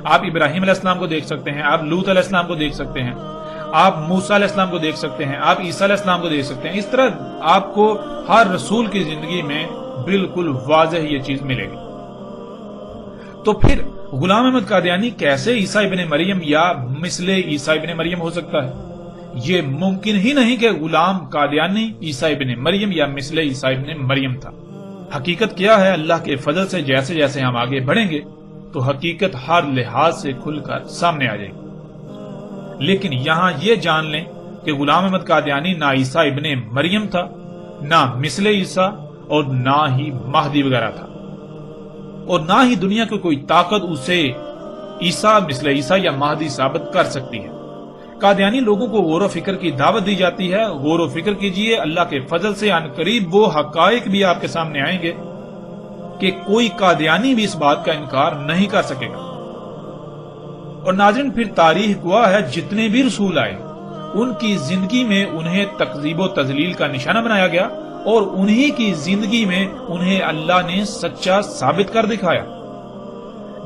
آپ ابراہیم علیہ السلام کو دیکھ سکتے ہیں، آپ لوط علیہ السلام کو دیکھ سکتے ہیں، آپ موسیٰ علیہ السلام کو دیکھ سکتے ہیں، آپ عیسیٰ علیہ السلام کو دیکھ سکتے ہیں۔ اس طرح آپ کو ہر رسول کی زندگی میں بالکل واضح یہ چیز ملے گی۔ تو پھر غلام احمد قادیانی کیسے عیسیٰ ابن مریم یا مثل عیسیٰ ابن مریم ہو سکتا ہے؟ یہ ممکن ہی نہیں کہ غلام قادیانی عیسیٰ ابن مریم یا مثل عیسیٰ ابن مریم تھا۔ حقیقت کیا ہے؟ اللہ کے فضل سے جیسے جیسے ہم آگے بڑھیں گے تو حقیقت ہر لحاظ سے کھل کر سامنے آ جائے گی، لیکن یہاں یہ جان لیں کہ غلام احمد قادیانی نہ عیسیٰ ابن مریم تھا، نہ مثل عیسیٰ، اور نہ ہی مہدی وغیرہ تھا، اور نہ ہی دنیا کی کوئی طاقت اسے عیسیٰ، مثل عیسیٰ یا مہدی ثابت کر سکتی ہے۔ قادیانی لوگوں کو غور و فکر کی دعوت دی جاتی ہے، غور و فکر کیجئے، اللہ کے فضل سے عن قریب وہ حقائق بھی آپ کے سامنے آئیں گے کہ کوئی قادیانی بھی اس بات کا انکار نہیں کر سکے گا۔ اور ناظرین، پھر تاریخ گواہ ہے جتنے بھی رسول آئے ان کی زندگی میں انہیں تکذیب و تضلیل کا نشانہ بنایا گیا، اور انہی کی زندگی میں انہیں اللہ نے سچا ثابت کر دکھایا۔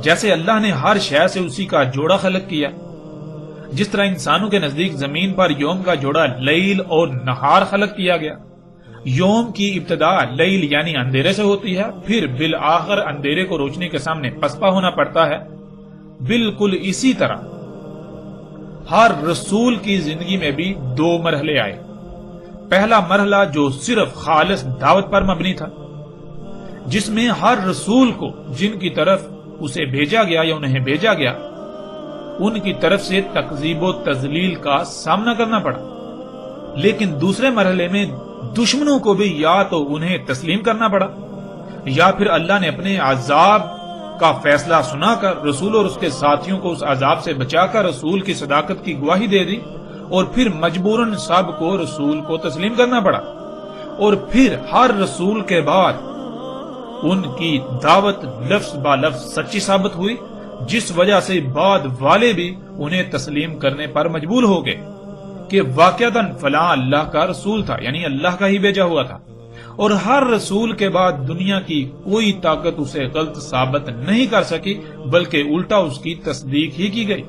جیسے اللہ نے ہر شے سے اسی کا جوڑا خلق کیا، جس طرح انسانوں کے نزدیک زمین پر یوم کا جوڑا لیل اور نہار خلق کیا گیا۔ یوم کی ابتدا لیل یعنی اندھیرے سے ہوتی ہے، پھر بالآخر اندھیرے کو روشنی کے سامنے پسپا ہونا پڑتا ہے۔ بالکل اسی طرح ہر رسول کی زندگی میں بھی 2 مرحلے آئے۔ پہلا مرحلہ جو صرف خالص دعوت پر مبنی تھا، جس میں ہر رسول کو جن کی طرف اسے بھیجا گیا یا انہیں بھیجا گیا ان کی طرف سے تکذیب و تضلیل کا سامنا کرنا پڑا، لیکن دوسرے مرحلے میں دشمنوں کو بھی یا تو انہیں تسلیم کرنا پڑا، یا پھر اللہ نے اپنے عذاب کا فیصلہ سنا کر رسول اور اس کے ساتھیوں کو اس عذاب سے بچا کر رسول کی صداقت کی گواہی دے دی، اور پھر مجبوراً سب کو رسول کو تسلیم کرنا پڑا، اور پھر ہر رسول کے بعد ان کی دعوت لفظ با لفظ سچی ثابت ہوئی، جس وجہ سے بعد والے بھی انہیں تسلیم کرنے پر مجبور ہو گئے کہ واقعتاً فلاں اللہ کا رسول تھا، یعنی اللہ کا ہی بھیجا ہوا تھا۔ اور ہر رسول کے بعد دنیا کی کوئی طاقت اسے غلط ثابت نہیں کر سکی، بلکہ الٹا اس کی تصدیق ہی کی گئی۔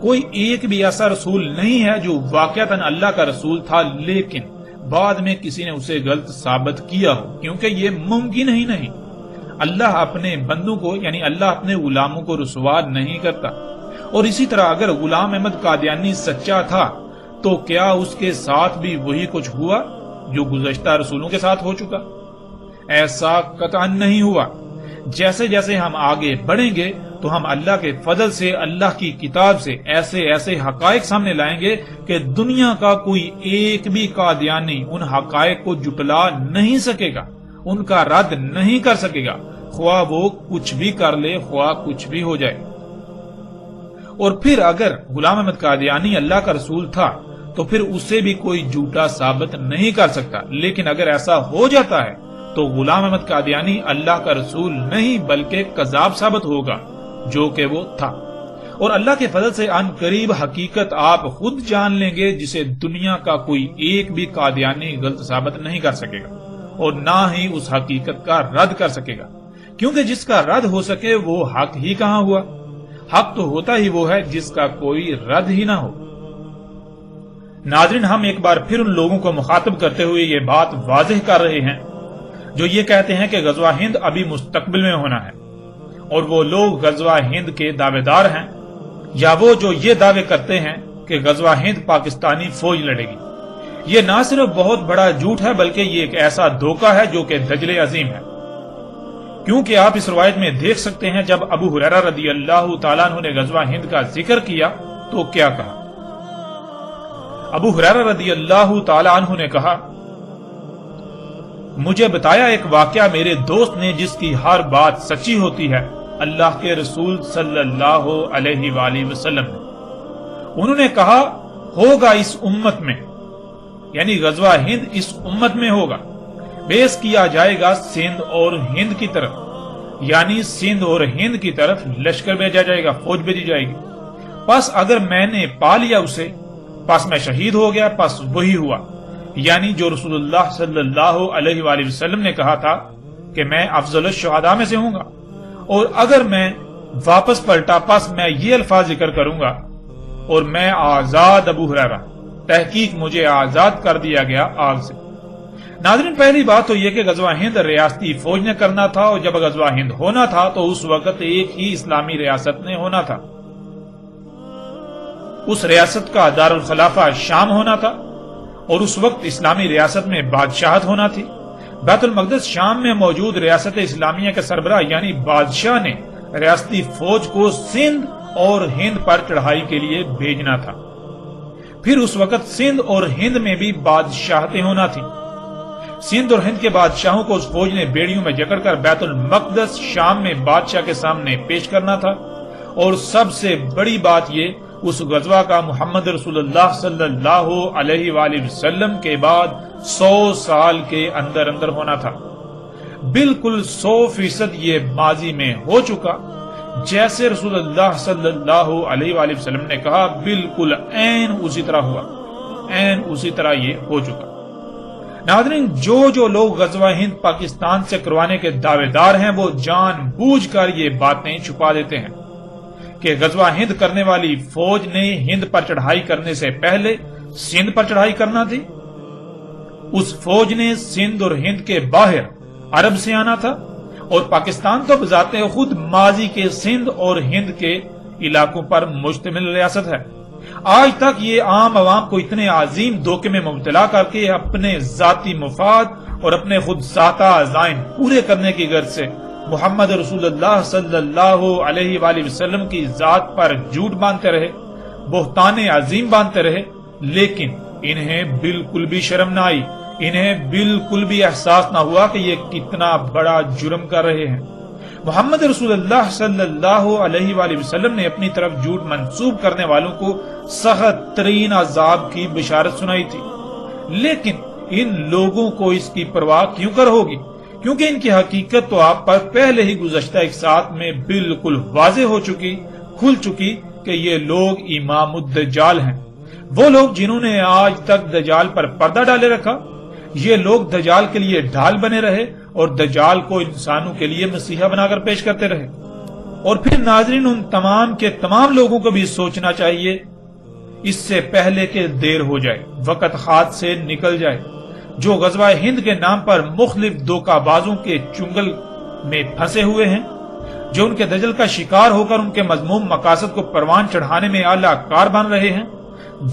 کوئی ایک بھی ایسا رسول نہیں ہے جو واقعتاً اللہ کا رسول تھا لیکن بعد میں کسی نے اسے غلط ثابت کیا ہو، کیونکہ یہ ممکن ہی نہیں۔ اللہ اپنے بندوں کو یعنی اللہ اپنے غلاموں کو رسوا نہیں کرتا۔ اور اسی طرح اگر غلام احمد قادیانی سچا تھا تو کیا اس کے ساتھ بھی وہی کچھ ہوا جو گزشتہ رسولوں کے ساتھ ہو چکا؟ ایسا قطعاً نہیں ہوا۔ جیسے جیسے ہم آگے بڑھیں گے تو ہم اللہ کے فضل سے اللہ کی کتاب سے ایسے ایسے حقائق سامنے لائیں گے کہ دنیا کا کوئی ایک بھی قادیانی ان حقائق کو جھٹلا نہیں سکے گا، ان کا رد نہیں کر سکے گا، خواہ وہ کچھ بھی کر لے، خواہ کچھ بھی ہو جائے۔ اور پھر اگر غلام احمد قادیانی اللہ کا رسول تھا تو پھر اسے بھی کوئی جھوٹا ثابت نہیں کر سکتا، لیکن اگر ایسا ہو جاتا ہے تو غلام احمد قادیانی اللہ کا رسول نہیں بلکہ کذاب ثابت ہوگا، جو کہ وہ تھا۔ اور اللہ کے فضل سے ان قریب حقیقت آپ خود جان لیں گے جسے دنیا کا کوئی ایک بھی قادیانی غلط ثابت نہیں کر سکے گا اور نہ ہی اس حقیقت کا رد کر سکے گا، کیونکہ جس کا رد ہو سکے وہ حق ہی کہاں ہوا؟ حق تو ہوتا ہی وہ ہے جس کا کوئی رد ہی نہ ہو۔ ناظرین، ہم ایک بار پھر ان لوگوں کو مخاطب کرتے ہوئے یہ بات واضح کر رہے ہیں جو یہ کہتے ہیں کہ غزوہ ہند ابھی مستقبل میں ہونا ہے، اور وہ لوگ غزوہ ہند کے دعوے دار ہیں، یا وہ جو یہ دعوے کرتے ہیں کہ غزوہ ہند پاکستانی فوج لڑے گی۔ یہ نہ صرف بہت بڑا جھوٹ ہے بلکہ یہ ایک ایسا دھوکہ ہے جو کہ دجل عظیم ہے، کیونکہ آپ اس روایت میں دیکھ سکتے ہیں جب ابو ہریرہ رضی اللہ تعالیٰ عنہ نے غزوہ ہند کا ذکر کیا تو کیا کہا؟ ابو ہریرہ رضی اللہ تعالیٰ عنہ نے کہا، مجھے بتایا ایک واقعہ میرے دوست نے جس کی ہر بات سچی ہوتی ہے، اللہ کے رسول صلی اللہ علیہ وآلہ وسلم نے۔ انہوں نے کہا، ہوگا اس امت میں، یعنی غزوہ ہند اس امت میں ہوگا، بیس کیا جائے گا سندھ اور ہند کی طرف، یعنی سندھ اور ہند کی طرف لشکر بھیجا جائے گا، فوج بھیجی جائے گی۔ پس اگر میں نے پا لیا اسے، پس میں شہید ہو گیا، پس وہی ہوا، یعنی جو رسول اللہ صلی اللہ علیہ وآلہ وسلم نے کہا تھا کہ میں افضل الشہداء میں سے ہوں گا۔ اور اگر میں واپس پلٹا پس میں یہ الفاظ ذکر کروں گا، اور میں آزاد ابو ہریرہ، تحقیق مجھے آزاد کر دیا گیا آگ سے۔ ناظرین، پہلی بات تو یہ کہ غزوہ ہند ریاستی فوج نے کرنا تھا، اور جب غزوہ ہند ہونا تھا تو اس وقت ایک ہی اسلامی ریاست نے ہونا تھا۔ اس ریاست کا دارالخلافہ شام ہونا تھا، اور اس وقت اسلامی ریاست میں بادشاہت ہونا تھی۔ بیت المقدس شام میں موجود ریاست اسلامیہ کے سربراہ یعنی بادشاہ نے ریاستی فوج کو سندھ اور ہند پر چڑھائی کے لیے بھیجنا تھا۔ پھر اس وقت سندھ اور ہند میں بھی بادشاہتیں ہونا تھی۔ سندھ اور ہند کے بادشاہوں کو اس فوج نے بیڑیوں میں جکڑ کر بیت المقدس شام میں بادشاہ کے سامنے پیش کرنا تھا۔ اور سب سے بڑی بات یہ، اس غزوہ کا محمد رسول اللہ صلی اللہ علیہ وآلہ وسلم کے بعد 100 سال کے اندر اندر ہونا تھا۔ بالکل 100% یہ ماضی میں ہو چکا، جیسے رسول اللہ صلی اللہ علیہ وآلہ وسلم نے کہا، بالکل عین اسی طرح ہوا، عین اسی طرح یہ ہو چکا۔ ناظرین، جو لوگ غزوہ ہند پاکستان سے کروانے کے دعوے دار ہیں وہ جان بوجھ کر یہ باتیں چھپا دیتے ہیں کہ غزوہ ہند کرنے والی فوج نے ہند پر چڑھائی کرنے سے پہلے سندھ پر چڑھائی کرنا تھی۔ اس فوج نے سندھ اور ہند کے باہر عرب سے آنا تھا، اور پاکستان تو بذات خود ماضی کے سندھ اور ہند کے علاقوں پر مشتمل ریاست ہے۔ آج تک یہ عام عوام کو اتنے عظیم دھوکے میں مبتلا کر کے اپنے ذاتی مفاد اور اپنے خود ساتہ عزائم پورے کرنے کی غرض سے محمد رسول اللہ صلی اللہ علیہ وآلہ وسلم کی ذات پر جھوٹ باندھتے رہے، بہتان عظیم باندھتے رہے، لیکن انہیں بالکل بھی شرم نہ آئی، انہیں بالکل بھی احساس نہ ہوا کہ یہ کتنا بڑا جرم کر رہے ہیں۔ محمد رسول اللہ صلی اللہ علیہ وآلہ وسلم نے اپنی طرف جھوٹ منسوب کرنے والوں کو سخت ترین عذاب کی بشارت سنائی تھی، لیکن ان لوگوں کو اس کی پرواہ کیوں کر ہوگی؟ کیونکہ ان کی حقیقت تو آپ پر پہلے ہی گزشتہ ایک ساتھ میں بالکل واضح ہو چکی، کھل چکی کہ یہ لوگ امام الدجال ہیں، وہ لوگ جنہوں نے آج تک دجال پر پردہ ڈالے رکھا۔ یہ لوگ دجال کے لیے ڈھال بنے رہے اور دجال کو انسانوں کے لیے مسیحا بنا کر پیش کرتے رہے۔ اور پھر ناظرین، ان تمام کے تمام لوگوں کو بھی سوچنا چاہیے اس سے پہلے کہ دیر ہو جائے، وقت ہاتھ سے نکل جائے، جو غزوہ ہند کے نام پر مختلف دھوکہ بازوں کے چنگل میں پھنسے ہوئے ہیں، جو ان کے دجل کا شکار ہو کر ان کے مذموم مقاصد کو پروان چڑھانے میں اعلیٰ کار بن رہے ہیں،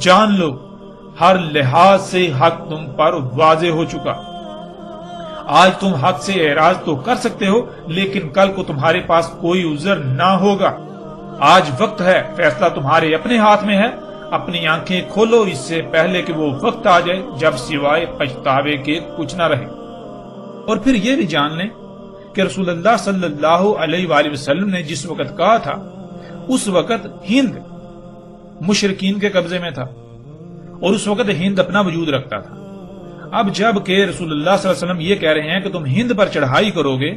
جان لو ہر لحاظ سے حق تم پر واضح ہو چکا۔ آج تم حق سے اعراض تو کر سکتے ہو، لیکن کل کو تمہارے پاس کوئی عذر نہ ہوگا۔ آج وقت ہے، فیصلہ تمہارے اپنے ہاتھ میں ہے۔ اپنی آنکھیں کھولو اس سے پہلے کہ وہ وقت آ جائے جب سوائے پچھتاوے کے کچھ نہ رہے۔ اور پھر یہ بھی جان لیں کہ رسول اللہ صلی اللہ علیہ وآلہ وسلم نے جس وقت کہا تھا، اس وقت ہند مشرکین کے قبضے میں تھا، اور اس وقت ہند اپنا وجود رکھتا تھا۔ اب جب کہ رسول اللہ صلی اللہ علیہ وسلم یہ کہہ رہے ہیں کہ تم ہند پر چڑھائی کرو گے،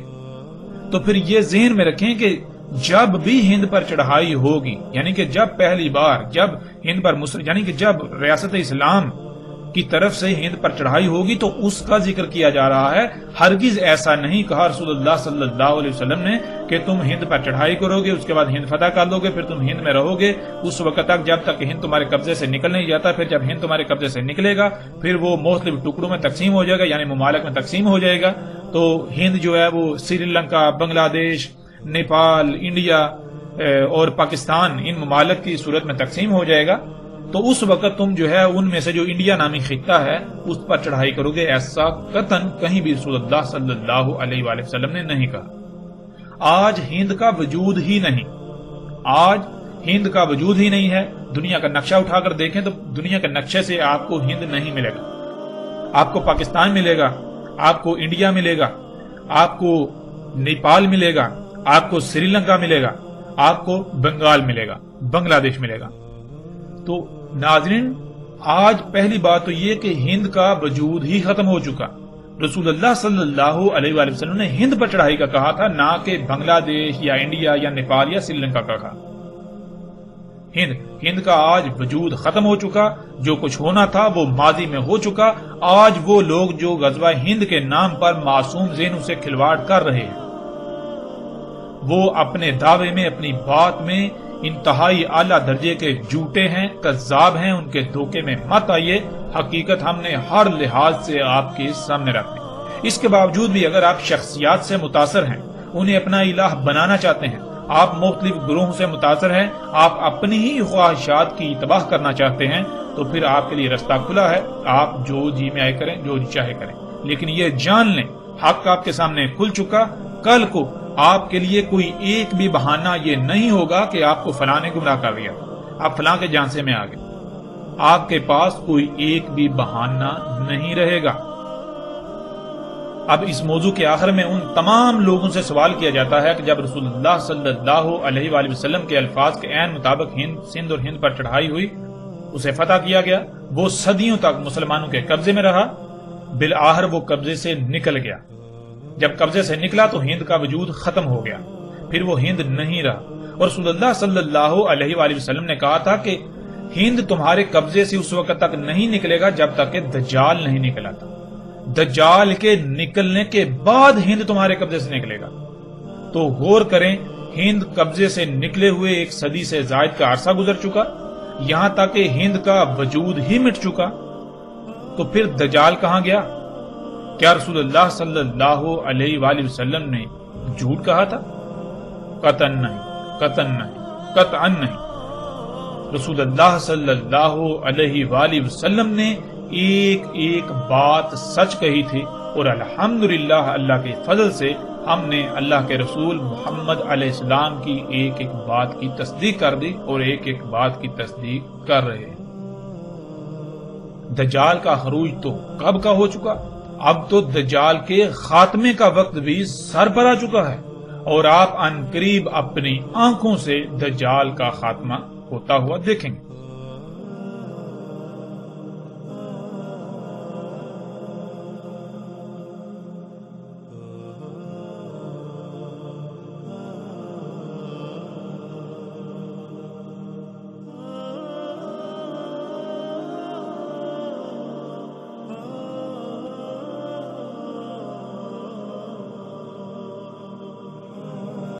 تو پھر یہ ذہن میں رکھیں کہ جب بھی ہند پر چڑھائی ہوگی، یعنی کہ جب پہلی بار جب ہند پر یعنی کہ جب ریاست اسلام کی طرف سے ہند پر چڑھائی ہوگی تو اس کا ذکر کیا جا رہا ہے۔ ہرگز ایسا نہیں کہا رسول اللہ صلی اللہ علیہ وسلم نے کہ تم ہند پر چڑھائی کرو گے، اس کے بعد ہند فتح کر لو گے، پھر تم ہند میں رہو گے اس وقت تک جب تک ہند تمہارے قبضے سے نکل نہیں جاتا۔ پھر جب ہند تمہارے قبضے سے نکلے گا پھر وہ مختلف ٹکڑوں میں تقسیم ہو جائے گا، یعنی ممالک میں تقسیم ہو جائے گا۔ تو ہند جو ہے وہ سری لنکا، بنگلہ دیش، نیپال، انڈیا اور پاکستان، ان ممالک کی صورت میں تقسیم ہو جائے گا۔ تو اس وقت تم جو ہے ان میں سے جو انڈیا نامی خطہ ہے اس پر چڑھائی کرو گے، ایسا قطعاً کہیں بھی رسول اللہ صلی اللہ علیہ وآلہ وسلم نے نہیں کہا۔ آج ہند کا وجود ہی نہیں، آج ہند کا وجود ہی نہیں ہے۔ دنیا کا نقشہ اٹھا کر دیکھیں تو دنیا کے نقشے سے آپ کو ہند نہیں ملے گا، آپ کو پاکستان ملے گا، آپ کو انڈیا ملے گا، آپ کو نیپال ملے گا، آپ کو سری لنکا ملے گا، آپ کو بنگال ملے گا، بنگلہ دیش ملے گا۔ تو ناظرین، آج پہلی بات تو یہ کہ ہند کا وجود ہی ختم ہو چکا۔ رسول اللہ صلی اللہ علیہ وآلہ وسلم نے ہند پر چڑھائی کا کہا تھا، نہ کہ بنگلہ دیش یا انڈیا یا نیپال یا سری لنکا کا کہا۔ ہند کا آج وجود ختم ہو چکا، جو کچھ ہونا تھا وہ ماضی میں ہو چکا۔ آج وہ لوگ جو غزوہ ہند کے نام پر معصوم ذہنوں سے کھلواڑ کر رہے ہیں، وہ اپنے دعوے میں، اپنی بات میں انتہائی اعلیٰ درجے کے جھوٹے ہیں، کذاب ہیں، ان کے دھوکے میں مت آئیے۔ حقیقت ہم نے ہر لحاظ سے آپ کے سامنے رکھ دی۔ اس کے باوجود بھی اگر آپ شخصیات سے متاثر ہیں، انہیں اپنا الہ بنانا چاہتے ہیں، آپ مختلف گروہوں سے متاثر ہیں، آپ اپنی ہی خواہشات کی اتباع کرنا چاہتے ہیں، تو پھر آپ کے لیے رستہ کھلا ہے، آپ جو جی میں آئے کریں، جو جی چاہے کریں۔ لیکن یہ جان لیں، حق آپ کے سامنے کھل چکا۔ کل کو آپ کے لیے کوئی ایک بھی بہانہ یہ نہیں ہوگا کہ آپ کو فلاں نے گمراہ کر دیا، آپ فلاں کے جانسے میں آ گئے۔ آپ کے پاس کوئی ایک بھی بہانہ نہیں رہے گا۔ اب اس موضوع کے آخر میں ان تمام لوگوں سے سوال کیا جاتا ہے کہ جب رسول اللہ صلی اللہ علیہ وآلہ وسلم کے الفاظ کے عین مطابق سندھ اور ہند پر چڑھائی ہوئی، اسے فتح کیا گیا، وہ صدیوں تک مسلمانوں کے قبضے میں رہا، بالآخر وہ قبضے سے نکل گیا۔ جب قبضے سے نکلا تو ہند کا وجود ختم ہو گیا، پھر وہ ہند نہیں رہا۔ اور رسول اللہ صلی اللہ علیہ وآلہ وسلم نے کہا تھا کہ ہند تمہارے قبضے سے اس وقت تک نہیں نکلے گا جب تک کہ دجال نہیں نکلا تھا۔ دجال کے نکلنے کے بعد ہند تمہارے قبضے سے نکلے گا۔ تو غور کریں، ہند قبضے سے نکلے ہوئے ایک صدی سے زائد کا عرصہ گزر چکا، یہاں تک کہ ہند کا وجود ہی مٹ چکا۔ تو پھر دجال کہاں گیا؟ کیا رسول اللہ صلی اللہ علیہ وآلہ وسلم نے جھوٹ کہا تھا؟ قطعاً نہیں، قطعاً نہیں، قطعاً نہیں۔ رسول اللہ صلی اللہ علیہ وآلہ وسلم نے ایک ایک بات سچ کہی تھی، اور الحمدللہ اللہ کے فضل سے ہم نے اللہ کے رسول محمد علیہ السلام کی ایک ایک بات کی تصدیق کر دی اور ایک ایک بات کی تصدیق کر رہے ہیں۔ دجال کا خروج تو کب کا ہو چکا، اب تو دجال کے خاتمے کا وقت بھی سر پر آ چکا ہے، اور آپ عنقریب اپنی آنکھوں سے دجال کا خاتمہ ہوتا ہوا دیکھیں گے۔